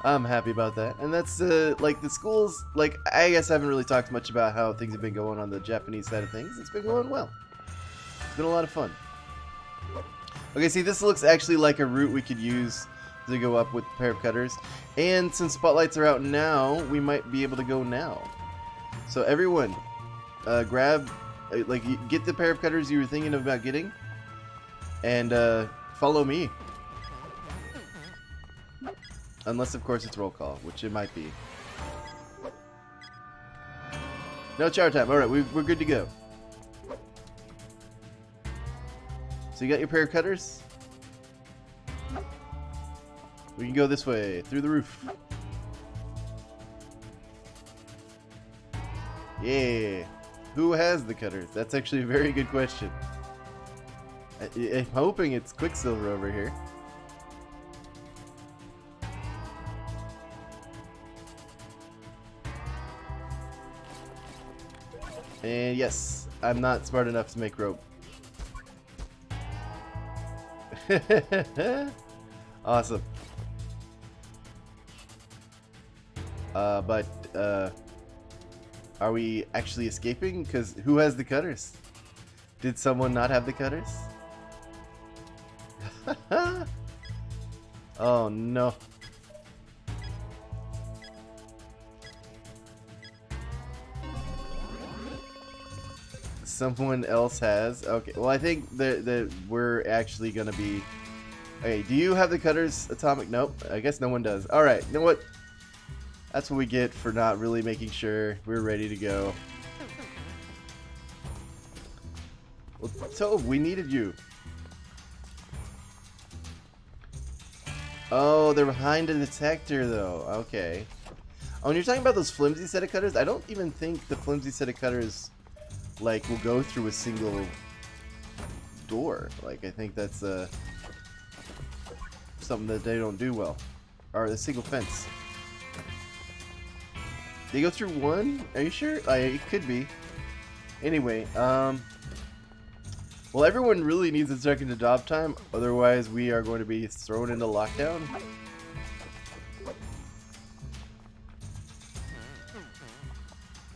[SPEAKER 1] I'm happy about that. And that's, like, the schools, like, I guess I haven't really talked much about how things have been going on the Japanese side of things. It's been going well. It's been a lot of fun. Okay, see, this looks actually like a route we could use to go up with a pair of cutters. And since spotlights are out now, we might be able to go now. So everyone, grab, like, get the pair of cutters you were thinking about getting, and follow me. Unless, of course, it's roll call, which it might be. No shower time. Alright, we're good to go. So you got your pair of cutters? We can go this way, through the roof. Yeah. Who has the cutters? That's actually a very good question. I'm hoping it's Quicksilver over here. And yes, I'm not smart enough to make rope. Awesome. But are we actually escaping? Because who has the cutters? Did someone not have the cutters? Oh no. Someone else has. Okay, well I think that we're actually gonna be. Okay, do you have the cutters, Atomic? Nope, I guess no one does. Alright, you know what? That's what we get for not really making sure we're ready to go. Well, Tove, we needed you. Oh, they're behind a detector though. Okay. Oh, and you're talking about those flimsy set of cutters? I don't even think the flimsy set of cutters like will go through a single door. Like I think that's something that they don't do well. Or a single fence. They go through one? Are you sure? It could be. Anyway, well, everyone really needs to check into job time, otherwise we are going to be thrown into lockdown.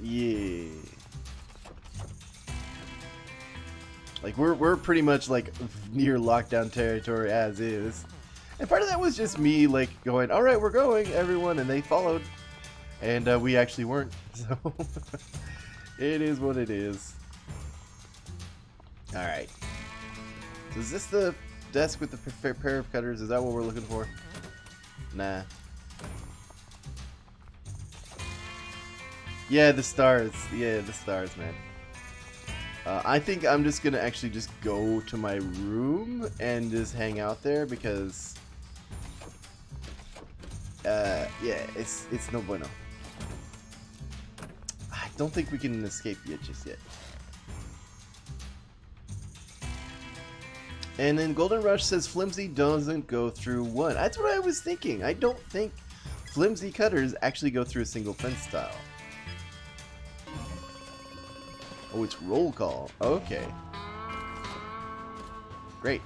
[SPEAKER 1] Yeah. Like we're pretty much like near lockdown territory as is. And part of that was just me, like, going, alright, we're going, everyone, and they followed. And we actually weren't, so it is what it is. Alright. So is this the desk with the pair of cutters? Is that what we're looking for? Nah. Yeah, the stars. Yeah, the stars, man. I think I'm just gonna actually just go to my room and just hang out there because yeah, it's no bueno. I don't think we can escape yet, just yet. And then Golden Rush says flimsy doesn't go through one. That's what I was thinking. I don't think flimsy cutters actually go through a single fence tile. Oh, it's roll call. Okay. Great.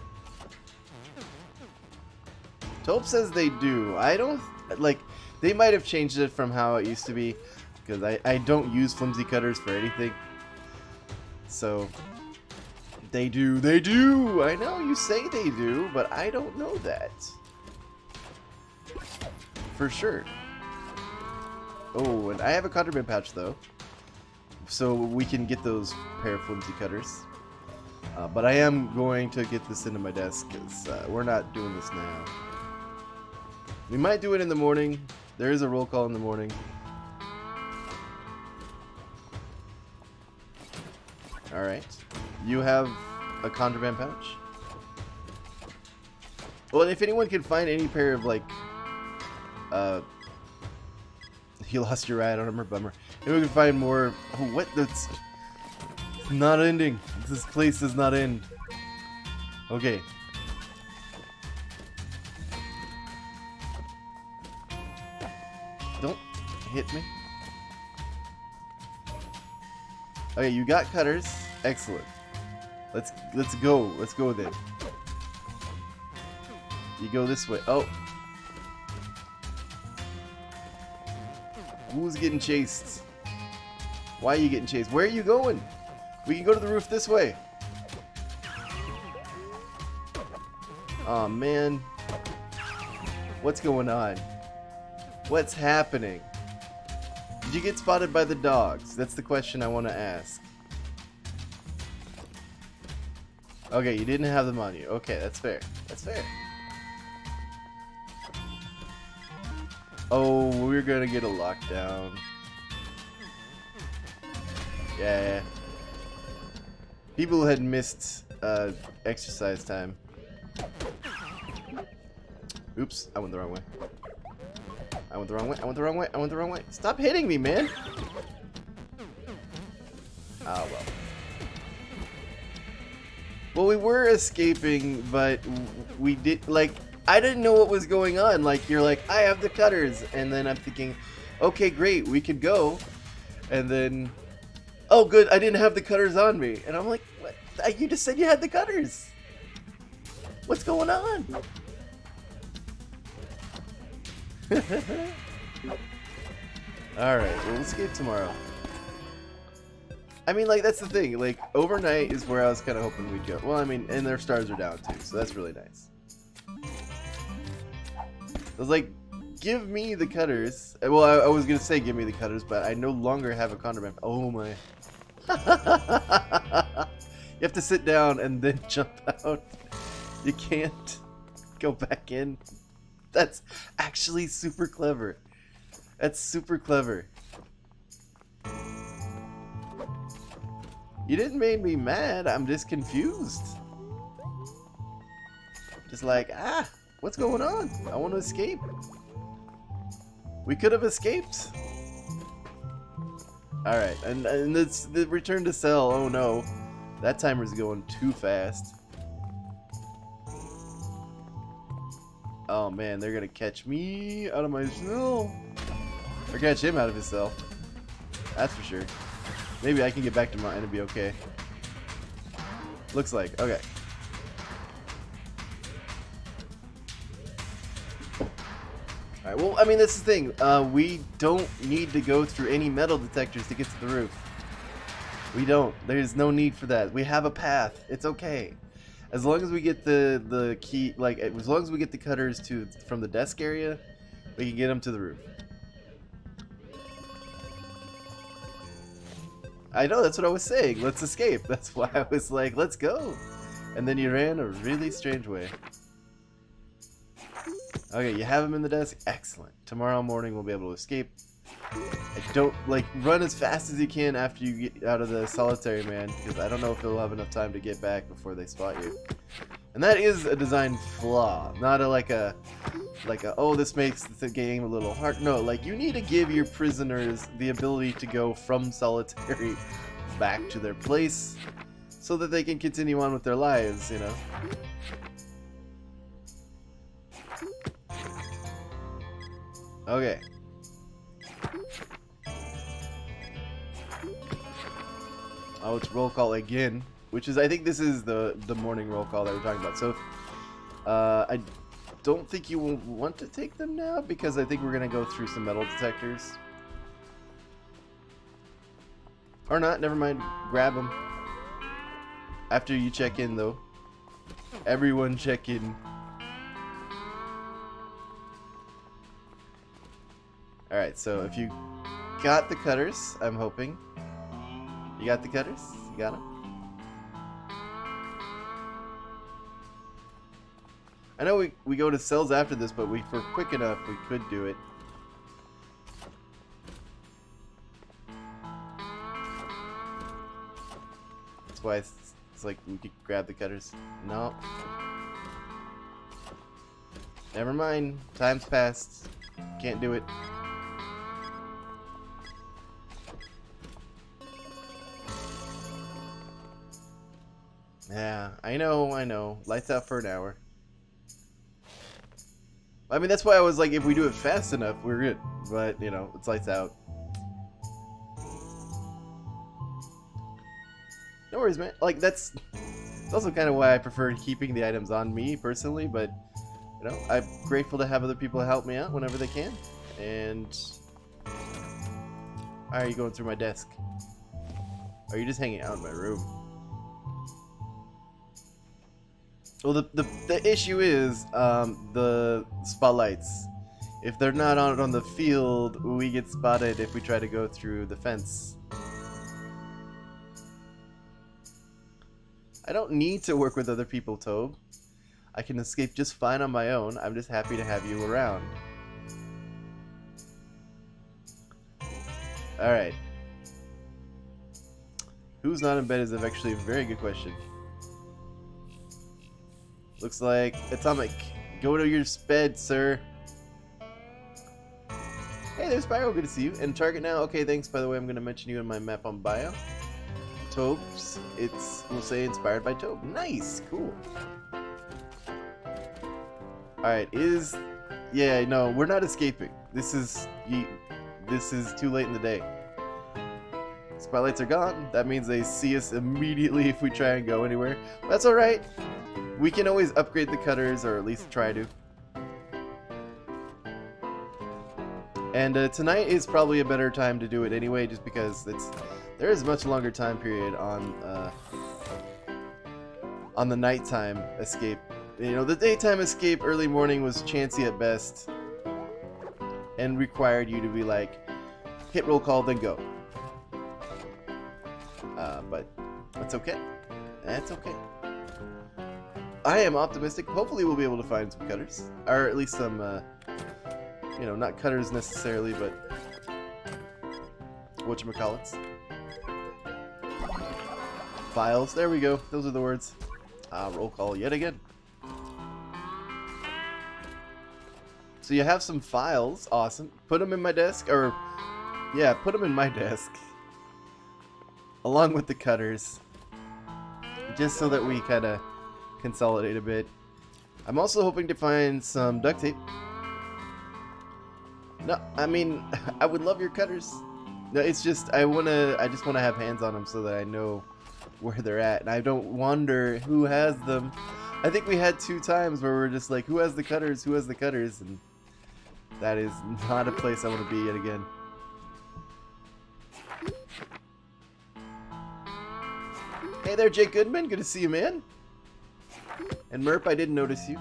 [SPEAKER 1] Taupe says they do. I don't, like, they might have changed it from how it used to be, because I don't use flimsy cutters for anything. So, they do. They do! I know you say they do, but I don't know that. For sure. Oh, and I have a contraband pouch, though. So we can get those pair of flimsy cutters. But I am going to get this into my desk because we're not doing this now. We might do it in the morning. There is a roll call in the morning. Alright. You have a contraband pouch. Well, if anyone can find any pair of, like, you lost your ride on him, or bummer. Maybe we can find more. Oh, what? That's not ending. This place does not end. Okay. Don't hit me. Okay, you got cutters. Excellent. Let's go. Let's go then. You go this way. Oh. Who's getting chased? Why are you getting chased? Where are you going? We can go to the roof this way. Oh man. What's going on? What's happening? Did you get spotted by the dogs? That's the question I want to ask. Okay, you didn't have them on you. Okay, that's fair. That's fair. Oh, we're gonna get a lockdown. Yeah. People had missed exercise time. Oops, I went the wrong way. I went the wrong way. I went the wrong way. I went the wrong way. Stop hitting me, man! Oh, well. Well, we were escaping, but we did, like, I didn't know what was going on. Like, you're like, I have the cutters. And then I'm thinking, okay, great, we could go. And then, oh, good, I didn't have the cutters on me. And I'm like, what? You just said you had the cutters. What's going on? Alright, we'll escape tomorrow. I mean, like, that's the thing. Like, overnight is where I was kind of hoping we'd go. Well, I mean, and their stars are down, too. So that's really nice. I was like, give me the cutters. Well, I was going to say give me the cutters, but I no longer have a contraband. Oh, my. You have to sit down and then jump out. You can't go back in. That's actually super clever. That's super clever. You didn't make me mad. I'm just confused. Just like, what's going on? I want to escape. We could have escaped. Alright, and it's the return to cell. Oh no. That timer's going too fast. Oh man, they're gonna catch me out of my cell. Or catch him out of his cell. That's for sure. Maybe I can get back to mine and be okay. Looks like. Okay. Alright, well, I mean, that's the thing. We don't need to go through any metal detectors to get to the roof. We don't. There's no need for that. We have a path. It's okay. As long as we get the key, like as long as we get the cutters from the desk area, we can get them to the roof. I know, that's what I was saying. Let's escape. That's why I was like, let's go. And then you ran a really strange way. Okay, you have him in the desk. Excellent. Tomorrow morning we'll be able to escape. Don't, like, run as fast as you can after you get out of the solitary man, because I don't know if you'll have enough time to get back before they spot you. And that is a design flaw, not like a oh, this makes the game a little hard. No, like, you need to give your prisoners the ability to go from solitary back to their place so that they can continue on with their lives, you know. Okay. Oh, it's roll call again, which is, I think this is the morning roll call that we're talking about. So, I don't think you will want to take them now, because I think we're going to go through some metal detectors. Or not, never mind, grab them. After you check in, though. Everyone check in. Alright, so if you got the cutters, I'm hoping. You got the cutters? You got them? I know we go to cells after this, but if we're quick enough, we could do it. That's why it's like we could grab the cutters. No. Never mind. Time's passed. Can't do it. Yeah, I know. Lights out for an hour. I mean, that's why I was like, if we do it fast enough, we're good. But, you know, it's lights out. No worries, man. Like, that's also kind of why I prefer keeping the items on me, personally. But, you know, I'm grateful to have other people help me out whenever they can. And... why are you going through my desk? Are you just hanging out in my room? Well, the issue is the spotlights. If they're not on the field, we get spotted if we try to go through the fence. I don't need to work with other people, Tobe. I can escape just fine on my own. I'm just happy to have you around. Alright. Who's not in bed is actually a very good question. Looks like Atomic. Go to your bed, sir. Hey, there's Spyro. Good to see you. And Target now. Okay, thanks. By the way, I'm going to mention you in my map on bio. Tobe's. We'll say inspired by Tobe. Nice. Cool. Alright, yeah, no, we're not escaping. This is too late in the day. Spotlights are gone. That means they see us immediately if we try and go anywhere. That's alright. We can always upgrade the cutters, or at least try to. And tonight is probably a better time to do it anyway, just because there is a much longer time period on the nighttime escape. You know, the daytime escape early morning was chancy at best, and required you to be like, hit roll call, then go. But that's okay. That's okay. I am optimistic. Hopefully we'll be able to find some cutters. Or at least some, you know, not cutters necessarily, but whatchamacallits. Files. There we go. Those are the words. Roll call yet again. So you have some files. Awesome. Put them in my desk. Or, yeah, put them in my desk. Along with the cutters. Just so that we kind of consolidate a bit. I'm also hoping to find some duct tape. No, I mean, I would love your cutters. No, it's just I just want to have hands on them so that I know where they're at, and I don't wonder who has them. I think we had 2 times where we're just like, who has the cutters? Who has the cutters? And that is not a place I want to be yet again. Hey there, Jake Goodman. Good to see you, man. And Merp, I didn't notice you.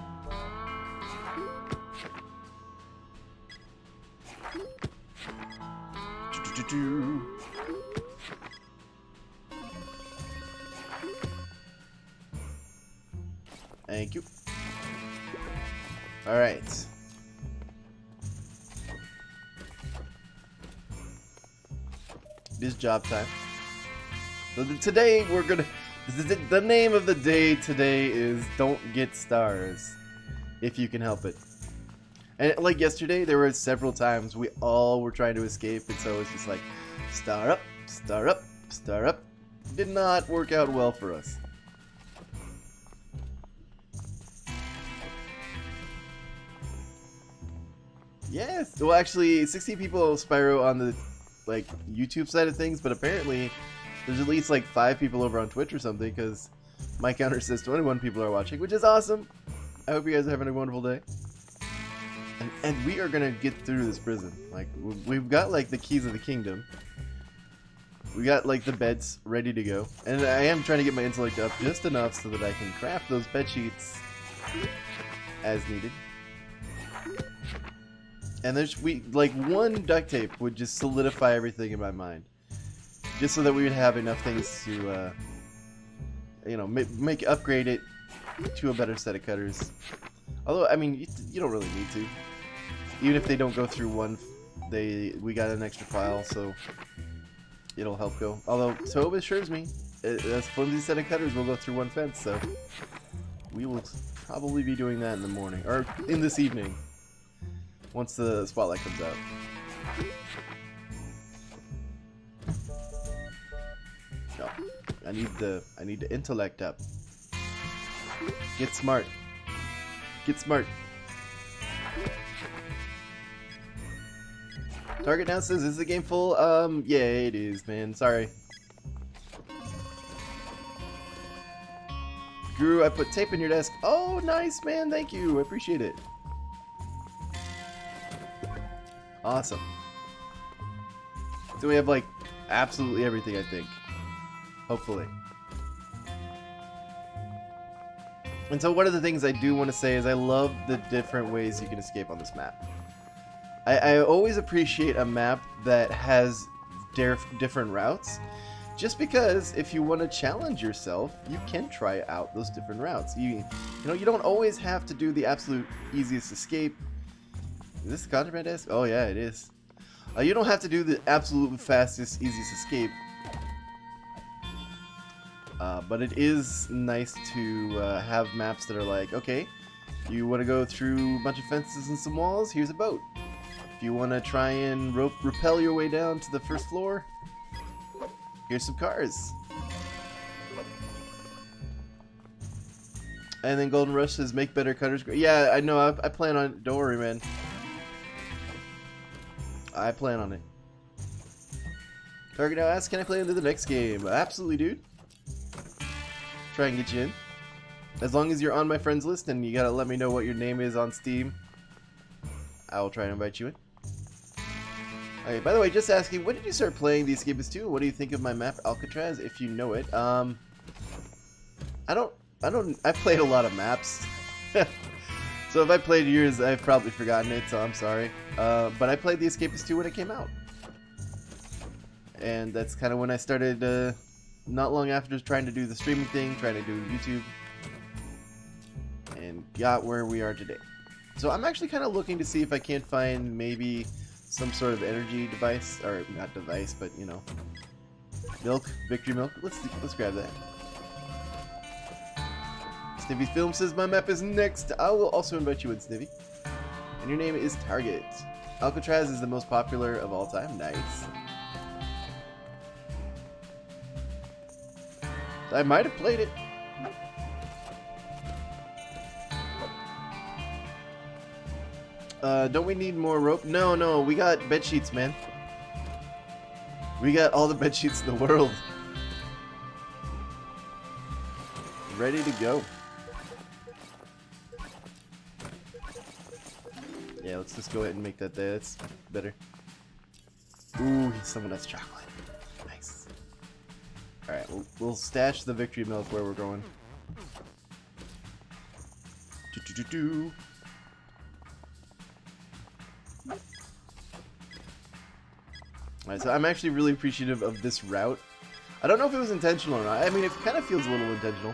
[SPEAKER 1] Thank you. Alright. It is job time. So today we're gonna... The name of the day today is Don't Get Stars. If you can help it. And like yesterday, there were several times we all were trying to escape, and so it's just like, star up, star up, star up. Did not work out well for us. Yes! Well, actually, 60 people Spyro on the like YouTube side of things, but apparently there's at least like 5 people over on Twitch or something, because my counter says 21 people are watching, which is awesome! I hope you guys are having a wonderful day. And we are gonna get through this prison. Like, we've got like the keys of the kingdom. We got like the beds ready to go. And I am trying to get my intellect up just enough so that I can craft those bed sheets as needed. And there's like one duct tape would just solidify everything in my mind. Just so that we would have enough things to, you know, upgrade it to a better set of cutters. Although, I mean, you don't really need to. Even if they don't go through one, we got an extra file, so it'll help go. Although, Tobe assures me, a flimsy set of cutters will go through one fence, so we will probably be doing that in the morning, or in this evening, once the spotlight comes out. No, I need the intellect up. Get smart. Get smart. Target now says, is the game full? Yeah, it is, man. Sorry. Guru, I put tape in your desk. Oh, nice, man. Thank you. I appreciate it. Awesome. So we have, like, absolutely everything, I think. Hopefully. And so one of the things I do want to say is I love the different ways you can escape on this map. I always appreciate a map that has different routes, just because if you want to challenge yourself, you can try out those different routes. You know, you don't always have to do the absolute easiest escape. Is this the contraband desk? Oh yeah, it is. You don't have to do the absolute fastest, easiest escape. But it is nice to have maps that are like, okay, you want to go through a bunch of fences and some walls, here's a boat. If you want to try and rappel your way down to the first floor, here's some cars. And then Golden Rush says, make better cutters. Yeah, I know, I plan on it. Don't worry, man. I plan on it. Target now asks, can I play into the next game? Absolutely, dude. Try and get you in. As long as you're on my friends list and you gotta let me know what your name is on Steam, I will try and invite you in. Okay, by the way, just asking, when did you start playing The Escapists 2? What do you think of my map Alcatraz, if you know it? I've played a lot of maps. So if I played yours, I've probably forgotten it, so I'm sorry. But I played The Escapists 2 when it came out. And that's kind of when I started, not long after trying to do the streaming thing, trying to do YouTube. And got where we are today. So I'm actually kind of looking to see if I can't find maybe some sort of energy device, or not device, but you know, milk, victory milk. Let's grab that. Snivy Film says my map is next. I will also invite you in, Snivy. And your name is Target. Alcatraz is the most popular of all time. Nice. I might have played it. Don't we need more rope? No, we got bed sheets, man. We got all the bed sheets in the world. Ready to go. Yeah, let's just go ahead and make that there. That's better. Ooh, someone has chocolate. Nice. Alright, we'll stash the victory milk where we're going. Alright, so I'm actually really appreciative of this route. I don't know if it was intentional or not. I mean, it kind of feels a little intentional.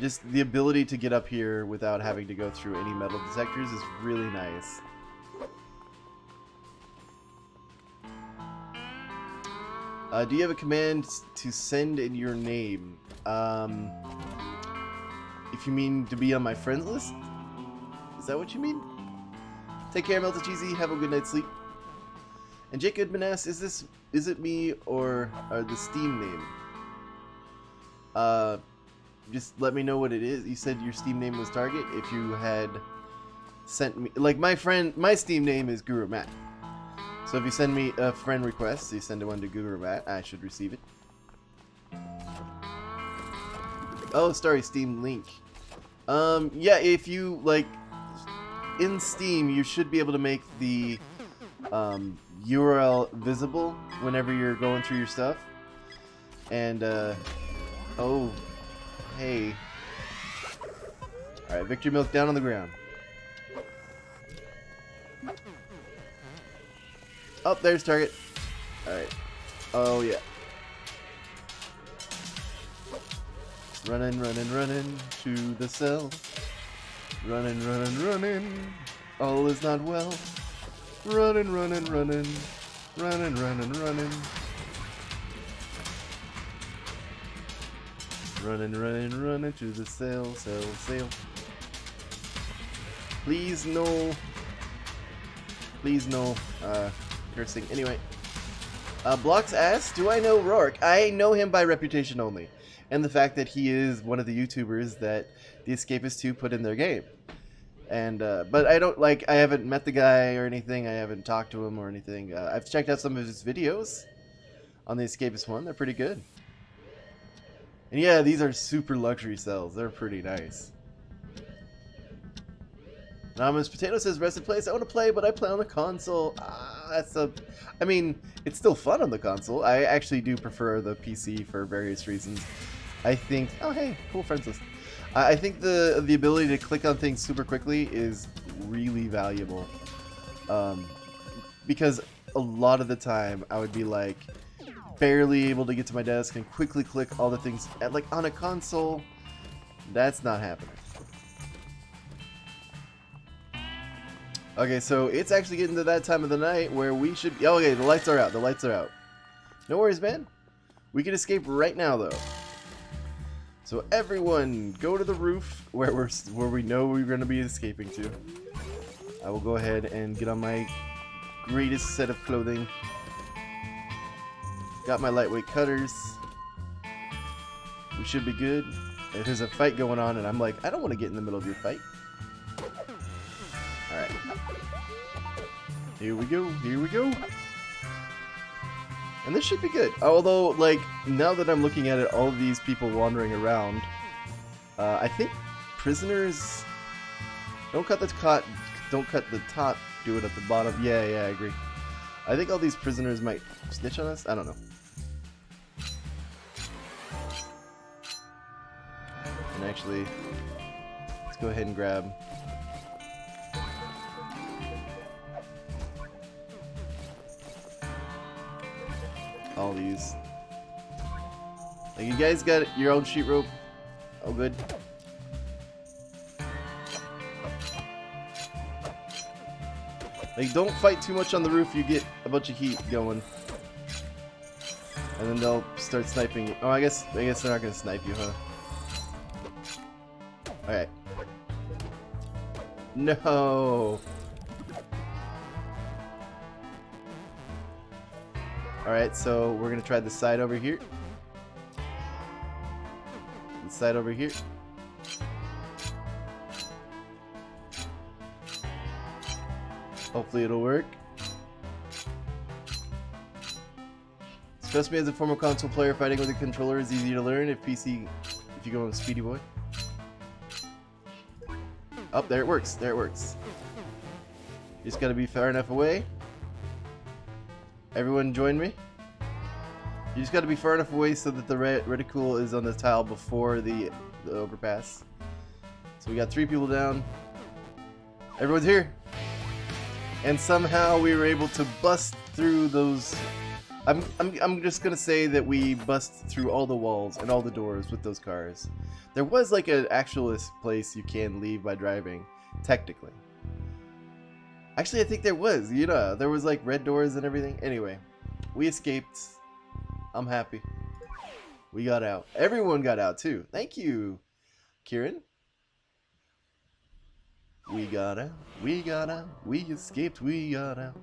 [SPEAKER 1] Just the ability to get up here without having to go through any metal detectors is really nice. Do you have a command to send in your name? If you mean to be on my friends list? Is that what you mean? Take care, Melted Cheesy. Have a good night's sleep. And Jake Goodman asks, is it me or the Steam name? Just let me know what it is. You said your Steam name was Target. If you had sent me, like my Steam name is GuruMatt. So if you send me a friend request, you send one to GuruMatt, I should receive it. Oh, sorry, Steam link. Yeah, if you like in Steam, you should be able to make the URL visible whenever you're going through your stuff. And oh, hey. All right, Victory Milk down on the ground. Oh, there's target. Alright. Oh, yeah. Running, running, running to the cell. Running, running, running. All is not well. Running, running, running. Running, running, running. Running, running, running to the cell, cell. Please, no. Please, no. Cursing. Anyway, Blocks asks, do I know Rourke? I know him by reputation only, and the fact that he is one of the YouTubers that the Escapists 2 put in their game. And but I don't I haven't met the guy or anything. I haven't talked to him or anything. I've checked out some of his videos on the Escapist 1. They're pretty good. And yeah, these are super luxury cells. They're pretty nice. Anonymous Potato says, Rested Place. I want to play, but I play on the console. I mean, it's still fun on the console. I actually do prefer the PC for various reasons. I think... Oh, hey, cool friends list. I think the ability to click on things super quickly is really valuable. Because a lot of the time, I would be, like, barely able to get to my desk and quickly click all the things. Like, on a console, that's not happening. Okay, so it's actually getting to that time of the night where we should... Oh, okay, the lights are out. The lights are out. No worries, man. We can escape right now, though. So everyone, go to the roof where we know we're going to be escaping to. I will go ahead and get on my greatest set of clothing. Got my lightweight cutters. We should be good. If there's a fight going on and I'm like, I don't want to get in the middle of your fight. Alright. Here we go, here we go. And this should be good. Although, like, now that I'm looking at it, all of these people wandering around, I think prisoners... Don't cut the top, do it at the bottom. Yeah, I agree. I think all these prisoners might snitch on us. I don't know. And actually, let's go ahead and grab... all these. Like, you guys got your own sheet rope? Oh, good. Like, don't fight too much on the roof, you get a bunch of heat going. And then they'll start sniping you. Oh, I guess they're not gonna snipe you, huh? Alright. No! Alright, so we're gonna try the side over here. The side over here. Hopefully it'll work. Trust me, as a former console player, fighting with a controller is easy to learn if you go on Speedy Boy. Oh, there it works. There it works. You just gotta be far enough away. Everyone join me. You just gotta be far enough away so that the reticule is on the tile before the overpass. So we got 3 people down. Everyone's here. And somehow we were able to bust through those. I'm just gonna say that we bust through all the walls and all the doors with those cars. There was like an actual place you can leave by driving, technically. Actually, I think there was. You know, there was like red doors and everything. Anyway, we escaped. I'm happy. We got out. Everyone got out too. Thank you, Kieran. We got out. We got out. We escaped. We got out.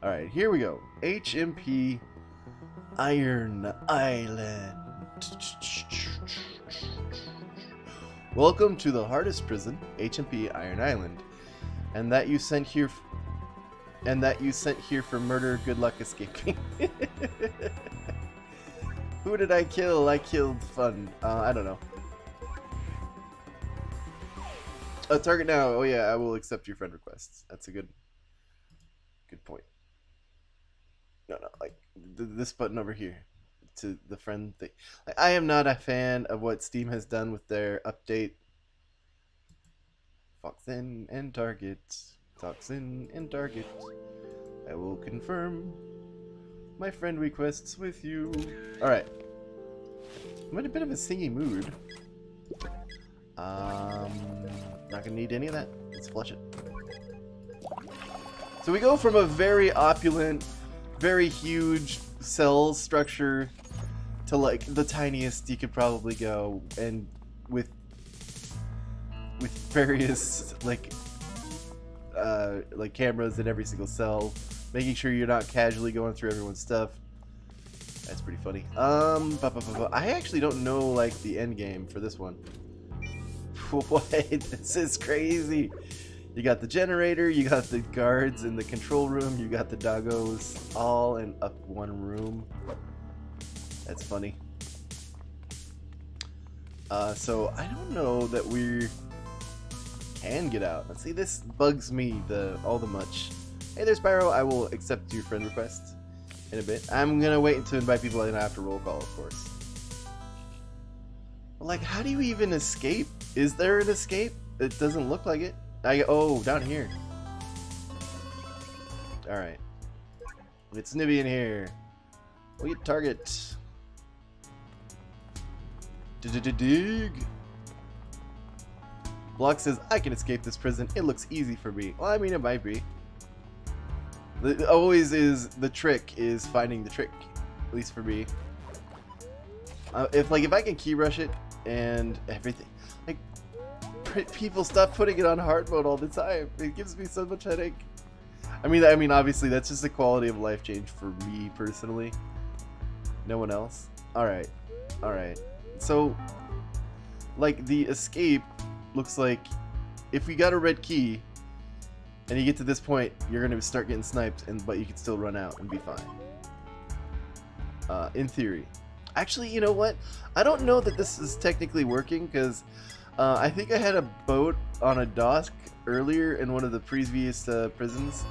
[SPEAKER 1] Alright, here we go. HMP Iron Island. Welcome to the hardest prison, HMP Iron Island. And that you sent here for murder. Good luck escaping. Who did I kill? I killed Fun. I don't know. Target now. Oh yeah, I will accept your friend requests. That's a good point. No, like this button over here to the friend thing. I am not a fan of what Steam has done with their update. Foxin and Target. Toxin and Target. I will confirm my friend requests with you. Alright. I'm in a bit of a singing mood. Not gonna need any of that. Let's flush it. So we go from a very opulent, very huge cell structure to like the tiniest you could probably go, and with various like cameras in every single cell, making sure you're not casually going through everyone's stuff. That's pretty funny. I actually don't know like the end game for this one. What? This is crazy. You got the generator, you got the guards in the control room, you got the doggos all in up one room. That's funny. So I don't know that we can get out. Let's see, this bugs me all the much. Hey there, Spyro. I will accept your friend request in a bit. I'm gonna wait to invite people in after roll call, of course. But like, how do you even escape? Is there an escape? It doesn't look like it. Oh, down here. Alright. It's Nibby in here. We get target. Dig. Block says, I can escape this prison. It looks easy for me. Well, I mean, it might be. Always is the trick is finding the trick. At least for me. If I can key rush it and everything. Like, people stop putting it on hard mode all the time. It gives me so much headache. I mean, obviously that's just a quality of life change for me personally. No one else. All right. So, like, the escape looks like if we got a red key and you get to this point, you're gonna start getting sniped, but you can still run out and be fine. In theory. Actually, you know what? I don't know that this is technically working because I think I had a boat on a dock earlier in one of the previous prisons,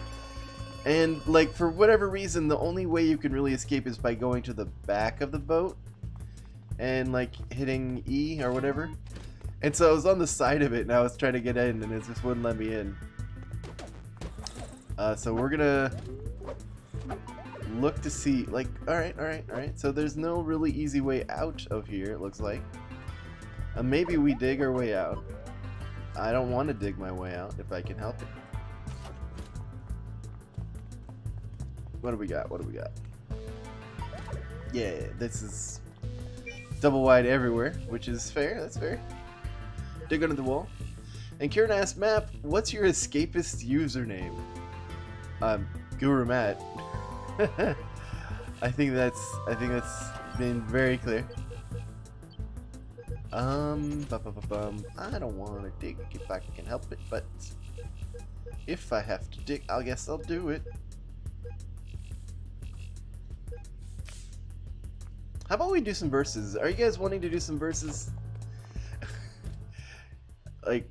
[SPEAKER 1] and like for whatever reason, the only way you can really escape is by going to the back of the boat and like hitting E or whatever. And so I was on the side of it and I was trying to get in, and it just wouldn't let me in. So we're gonna look to see, like, all right. So there's no really easy way out of here, it looks like. Maybe we dig our way out. I don't want to dig my way out if I can help it. What do we got? Yeah, this is double wide everywhere, which is fair. That's fair. Dig under the wall. And Kieran asked, Map, what's your escapist username? GuruMatt. I think that's been very clear. I don't want to dig if I can help it, but if I have to dig, I guess I'll do it. How about we do some verses? Are you guys wanting to do some verses? Like,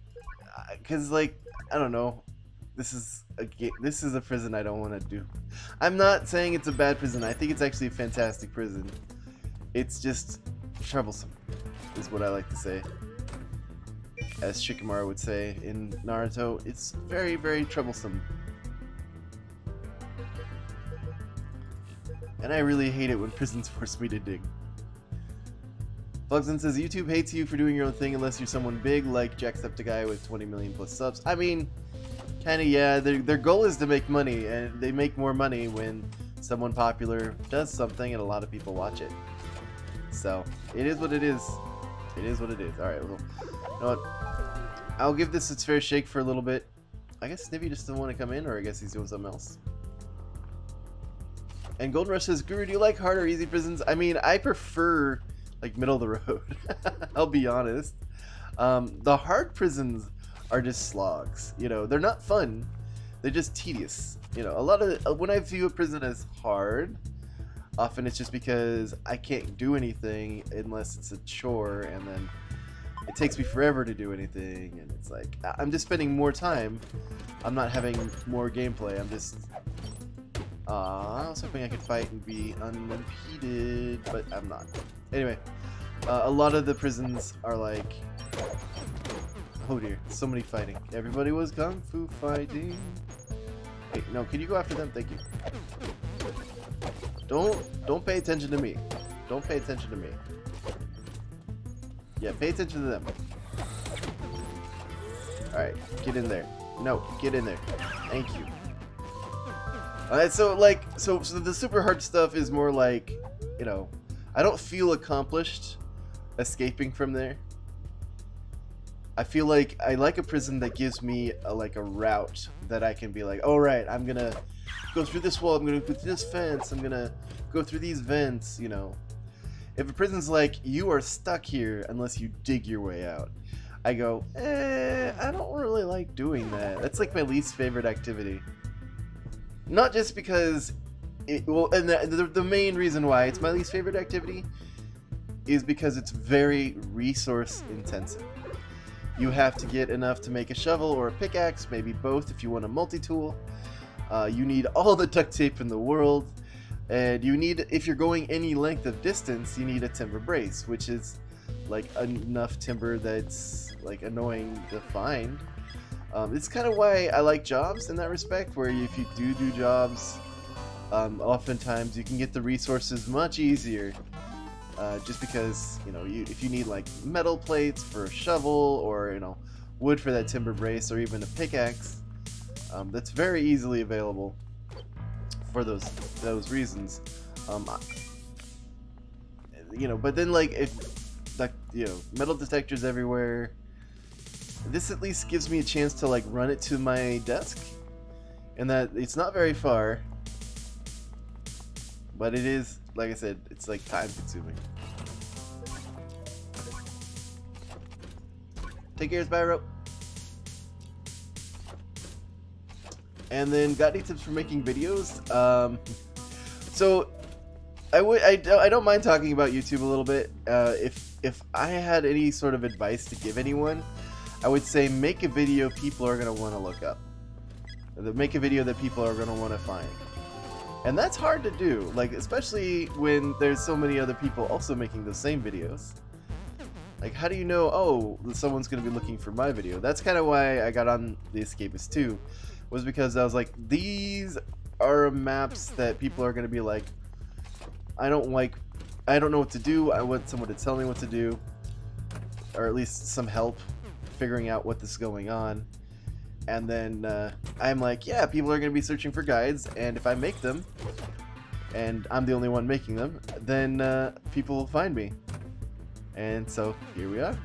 [SPEAKER 1] cause like, I don't know. This is a prison I don't want to do. I'm not saying it's a bad prison. I think it's actually a fantastic prison. It's just troublesome, is what I like to say. as Shikamaru would say in Naruto. It's very, very troublesome. And I really hate it when prisons force me to dig. Flugson says, YouTube hates you for doing your own thing unless you're someone big like Jacksepticeye with 20 million plus subs. I mean, kinda yeah, their goal is to make money, and they make more money when someone popular does something and a lot of people watch it. So, it is what it is. It is what it is. Alright, well, you know what? I'll give this its fair shake for a little bit. I guess Snivy just doesn't want to come in, or I guess he's doing something else. And Golden Rush says, Guru, do you like hard or easy prisons? I mean, I prefer, like, middle of the road. I'll be honest. The hard prisons are just slogs. You know, they're not fun. They're just tedious. You know, a lot of, when I view a prison as hard, often it's just because I can't do anything unless it's a chore, and then it takes me forever to do anything, and it's like, I'm just spending more time. I'm not having more gameplay. I'm just... I was hoping I could fight and be unimpeded, but I'm not. Anyway, a lot of the prisons are like... Oh dear, so many fighting. Everybody was kung fu fighting. Wait, no, can you go after them? Thank you. Don't pay attention to me. Don't pay attention to me. Yeah, pay attention to them. Alright, get in there. No, get in there. Thank you. Alright, so like, so the super hard stuff is more like, you know, I don't feel accomplished escaping from there. I feel like I like a prison that gives me like a route that I can be like, all right, I'm gonna go through this wall, I'm gonna go through this fence, I'm gonna go through these vents, you know. If a prison's like, you are stuck here unless you dig your way out, I go, I don't really like doing that. That's like my least favorite activity. Not just because it, well, and the main reason why it's my least favorite activity is because it's very resource intensive. You have to get enough to make a shovel or a pickaxe, maybe both if you want a multi-tool. You need all the duct tape in the world, and you need, if you're going any length of distance, you need a timber brace, which is like enough timber that's like annoying to find. It's kind of why I like jobs in that respect, where if you do jobs, oftentimes you can get the resources much easier. Just because, you know, if you need like metal plates for a shovel, or, you know, wood for that timber brace, or even a pickaxe, that's very easily available for those reasons. You know, but then like if, like, you know, metal detectors everywhere, this at least gives me a chance to like run it to my desk, and that it's not very far, but it is, like I said, it's like time consuming. Take care, Spyro. And then got any tips for making videos? So I don't mind talking about YouTube a little bit. If I had any sort of advice to give anyone, I would say make a video people are gonna want to look up. Make a video that people are gonna want to find. And that's hard to do, like, especially when there's so many other people also making those same videos. Like, how do you know, oh, someone's going to be looking for my video? That's kind of why I got on the Escapists too, was because I was like, these are maps that people are going to be like, I don't know what to do, I want someone to tell me what to do, or at least some help figuring out what is going on. And then I'm like, yeah, people are going to be searching for guides, and if I make them, and I'm the only one making them, then people will find me. And so, here we are.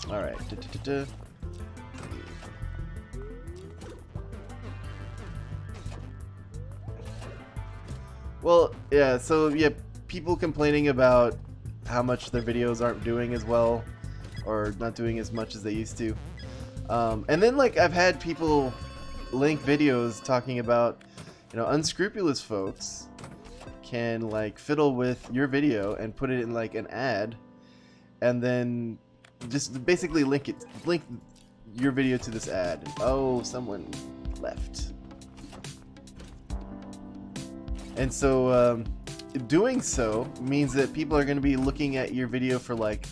[SPEAKER 1] Alright. Well, yeah, so yeah, people complaining about how much their videos aren't doing as well, or not doing as much as they used to. And then, like, I've had people link videos talking about, you know, unscrupulous folks can, like, fiddle with your video and put it in, like, an ad, and then just basically link your video to this ad. Oh, someone left. And so, doing so means that people are going to be looking at your video for, like,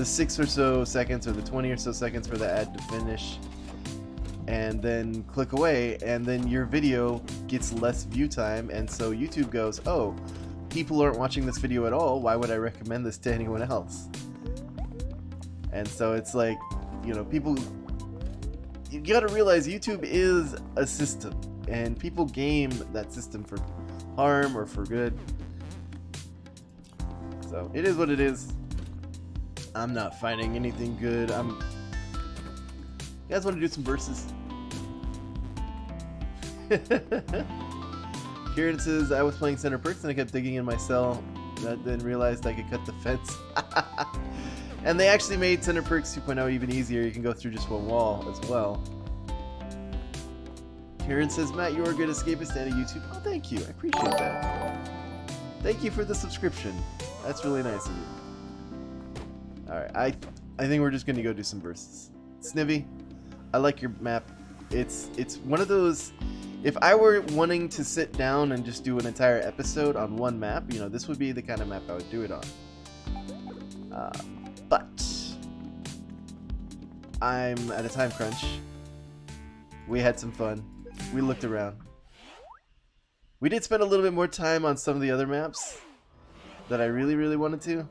[SPEAKER 1] the 6 or so seconds or the 20 or so seconds for the ad to finish, and then click away, and then your video gets less view time, and so YouTube goes, oh, people aren't watching this video at all, why would I recommend this to anyone else? And so it's like, you know, people, you gotta realize YouTube is a system, and people game that system for harm or for good. So it is what it is. I'm not finding anything good. You guys want to do some verses? Kieran says, I was playing Center Perks and I kept digging in my cell. Then realized I could cut the fence. And they actually made Center Perks 2.0 even easier. You can go through just one wall as well. Kieran says, Matt, you're a good escapist and a YouTube. Oh, thank you. I appreciate that. Thank you for the subscription. That's really nice of you. Alright, I think we're just going to go do some verses. Snivy, I like your map. It's one of those... If I were wanting to sit down and just do an entire episode on one map, you know, this would be the kind of map I would do it on. But I'm at a time crunch. We had some fun. We looked around. We did spend a little bit more time on some of the other maps that I really, really wanted to,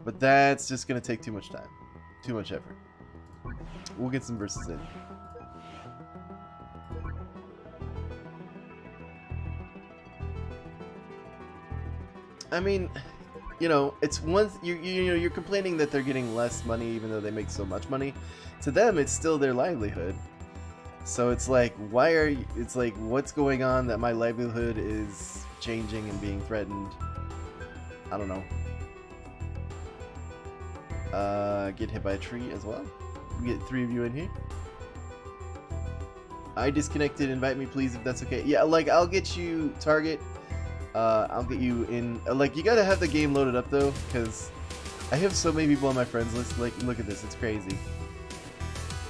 [SPEAKER 1] but that's just going to take too much time. Too much effort. We'll get some verses in. I mean, you know, it's one you know, you're complaining that they're getting less money even though they make so much money. To them, it's still their livelihood. So it's like, why are you, it's like, what's going on that my livelihood is changing and being threatened? I don't know. Get hit by a tree as well. We get 3 of you in here. I disconnected. Invite me, please, if that's okay. Yeah, like, I'll get you target. I'll get you in. Like, you gotta have the game loaded up though, because I have so many people on my friends list. Like, look at this, it's crazy.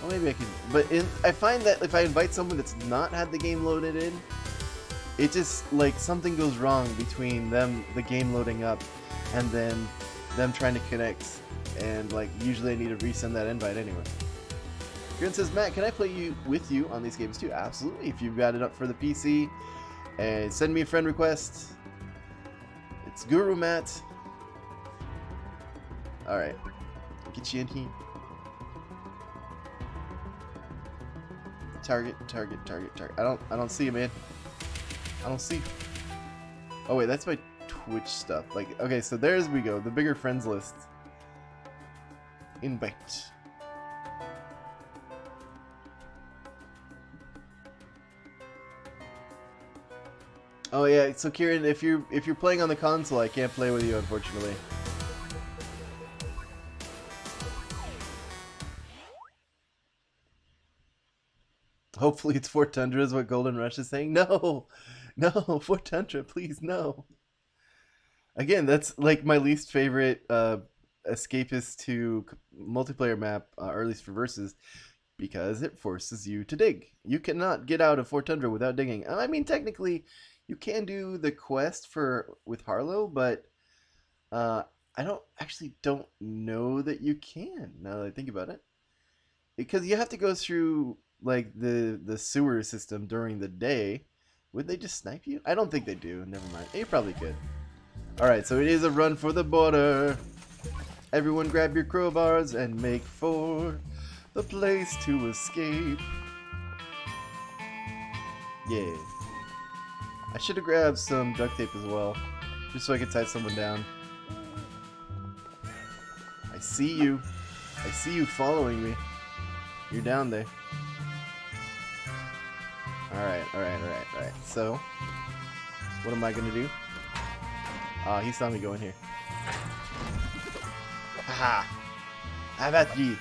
[SPEAKER 1] Well, maybe I can. But I find that if I invite someone that's not had the game loaded in, it just, like, something goes wrong between them, the game loading up, and then them trying to connect. And, like, usually I need to resend that invite anyway. Kieran says, Matt, can I play with you on these games too? Absolutely. If you've got it up for the PC, and send me a friend request. It's GuruMatt. Alright. Get you in here. Target. I don't see you, man. I don't see. Oh wait, that's my Twitch stuff. Like, okay, so there's we go. The bigger friends list. Invite. Oh yeah, so Kieran, if you're playing on the console, I can't play with you, unfortunately. Hopefully it's Fort Tundra is what Golden Rush is saying. No, no, Fort Tundra, please, no. Again, that's like my least favorite Escapist to multiplayer map, or at least for versus, because it forces you to dig. You cannot get out of Fort Tundra without digging. I mean, technically, you can do the quest with Harlow, but I don't know that you can, now that I think about it. Because you have to go through like the sewer system during the day. Would they just snipe you? I don't think they do. Never mind. You probably could. Alright, so it is a run for the border. Everyone grab your crowbars and make for the place to escape. Yeah. I should have grabbed some duct tape as well, just so I could tie someone down. I see you. I see you following me. You're down there. Alright. So, what am I gonna do? He saw me go in here. Haha! Have at ye!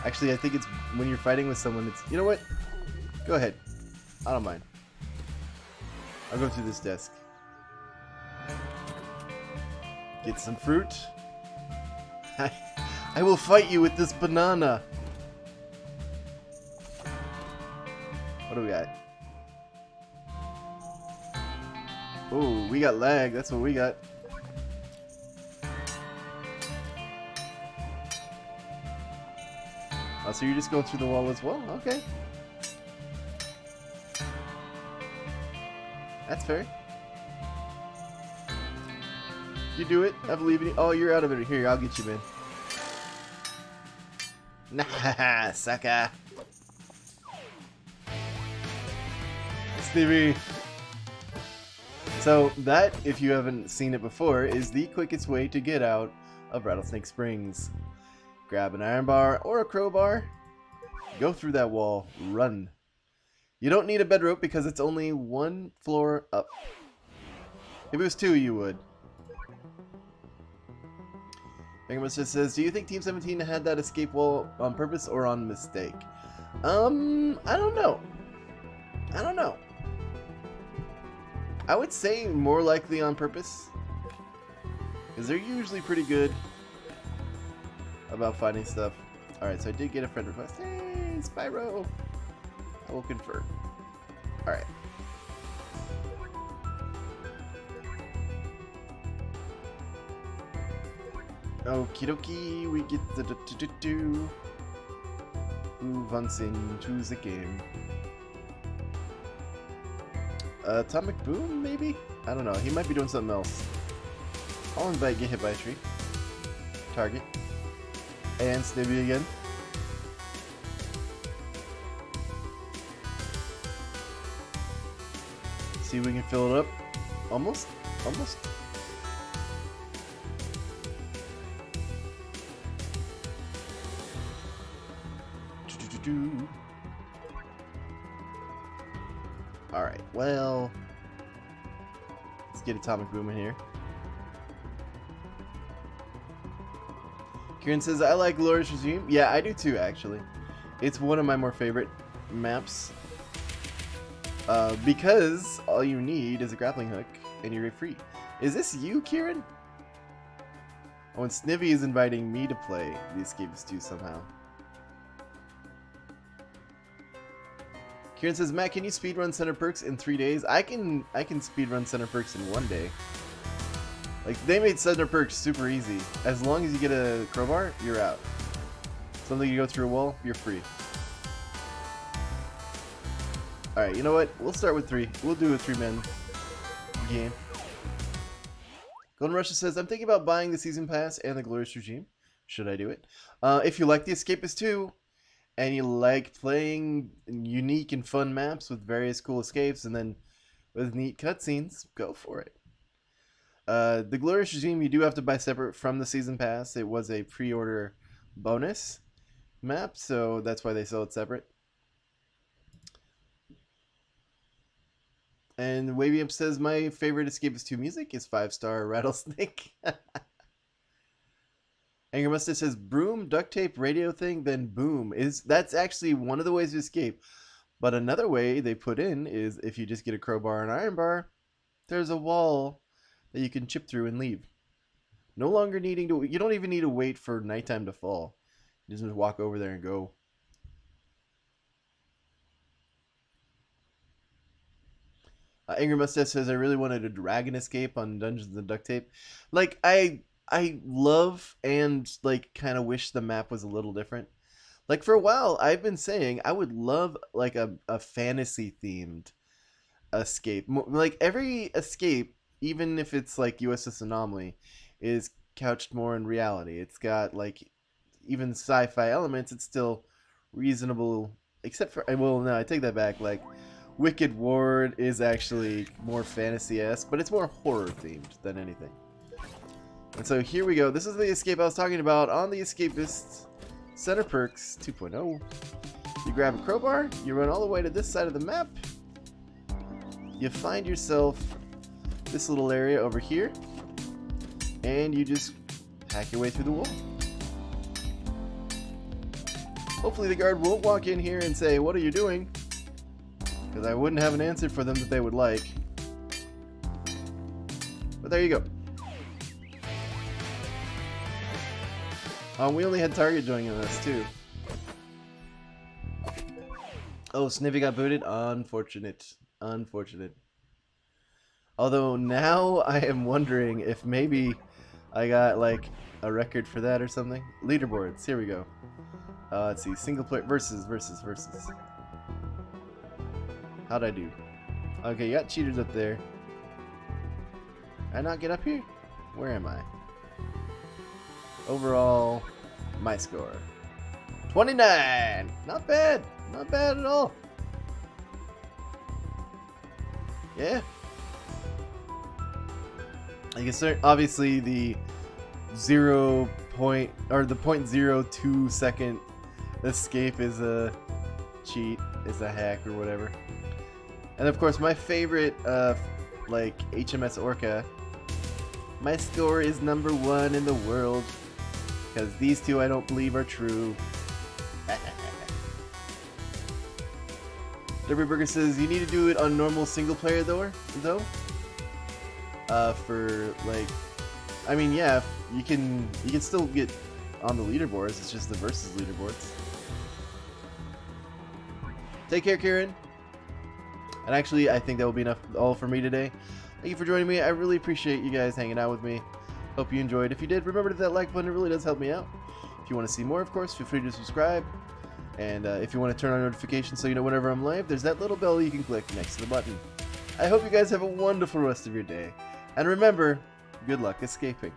[SPEAKER 1] Actually, I think it's when you're fighting with someone, it's... You know what? Go ahead. I don't mind. I'll go through this desk. Get some fruit. I will fight you with this banana. What do we got? Oh, we got lag. That's what we got. Oh, so you're just going through the wall as well? Okay. That's fair. You do it. I believe in you. Oh, you're out of it. Here, I'll get you, man. Nah, sucker. Stevie. So that, if you haven't seen it before, is the quickest way to get out of Rattlesnake Springs. Grab an iron bar or a crowbar, go through that wall, run. You don't need a bed rope because it's only 1 floor up. If it was 2, you would. Fingermus just says, do you think Team 17 had that escape wall on purpose or on mistake? I don't know. I don't know. I would say more likely on purpose, because they're usually pretty good about finding stuff. Alright, so I did get a friend request. Hey, Spyro! I will confer. Alright. Okie dokie, we get the move on into the game. Atomic Boom, maybe? I don't know. He might be doing something else. I'll invite get hit by a tree. Target. And Snivy again. See if we can fill it up. Almost. Almost. Alright, well, let's get Atomic Boom in here. Kieran says, I like Glorious Regime. Yeah, I do too, actually. It's one of my more favorite maps. Because all you need is a grappling hook and you're free. Is this you, Kieran? Oh, and Snivy is inviting me to play the Escapists 2 somehow. Kieran says, Matt, can you speedrun Center Perks in 3 days? I can speedrun Center Perks in 1 day. Like, they made Center Perks super easy. As long as you get a crowbar, you're out. Something you go through a wall, you're free. Alright, you know what? We'll start with 3. We'll do a 3-man game. Golden Russia says, I'm thinking about buying the Season Pass and the Glorious Regime. Should I do it? If you like the Escapists 2, and you like playing unique and fun maps with various cool escapes and then with neat cutscenes, go for it. The Glorious Regime you do have to buy separate from the Season Pass. It was a pre-order bonus map, so that's why they sell it separate. And Wavy Up says, my favorite Escapist 2 music is 5-star Rattlesnake. Anger Mustard says, broom, duct tape, radio thing, then boom. That's actually one of the ways to escape. But another way they put in is if you just get a crowbar and iron bar, there's a wall that you can chip through and leave. No longer needing to, you don't even need to wait for nighttime to fall. You just walk over there and go. Angry Mustache says, I really wanted a dragon escape on Dungeons and Duct Tape. Like, I love and, like, kind of wish the map was a little different. Like, for a while, I've been saying I would love, like, a fantasy-themed escape. Like, every escape, even if it's, like, USS Anomaly, is couched more in reality. It's got, like, even sci-fi elements, it's still reasonable, except for, well, no, I take that back, like, Wicked Ward is actually more fantasy-esque, but it's more horror-themed than anything. And so here we go. This is the escape I was talking about on the Escapists Center Perks 2.0. You grab a crowbar, you run all the way to this side of the map, you find yourself this little area over here, and you just hack your way through the wall. Hopefully the guard won't walk in here and say, what are you doing? Because I wouldn't have an answer for them that they would like. But there you go. We only had Target joining us too. Oh, Snivy got booted? Unfortunate. Unfortunate. Although now I am wondering if maybe I got like a record for that or something. Leaderboards, here we go. Let's see, single player versus. How'd I do? Okay, you got cheaters up there. Did I not get up here? Where am I? Overall, my score. 29! Not bad! Not bad at all. Yeah. I guess obviously the 0.02 second escape is a cheat, is a hack or whatever. And of course my favorite like HMS Orca, my score is #1 in the world, because these two I don't believe are true. Derby Burger says you need to do it on normal single player though. For like, I mean, yeah, you can still get on the leaderboards. It's just the versus leaderboards. Take care, Kieran. And actually, I think that will be all for me today. Thank you for joining me. I really appreciate you guys hanging out with me. Hope you enjoyed. If you did, remember to hit that like button. It really does help me out. If you want to see more, of course, feel free to subscribe. And if you want to turn on notifications so you know whenever I'm live, there's that little bell you can click next to the button. I hope you guys have a wonderful rest of your day. And remember, good luck escaping.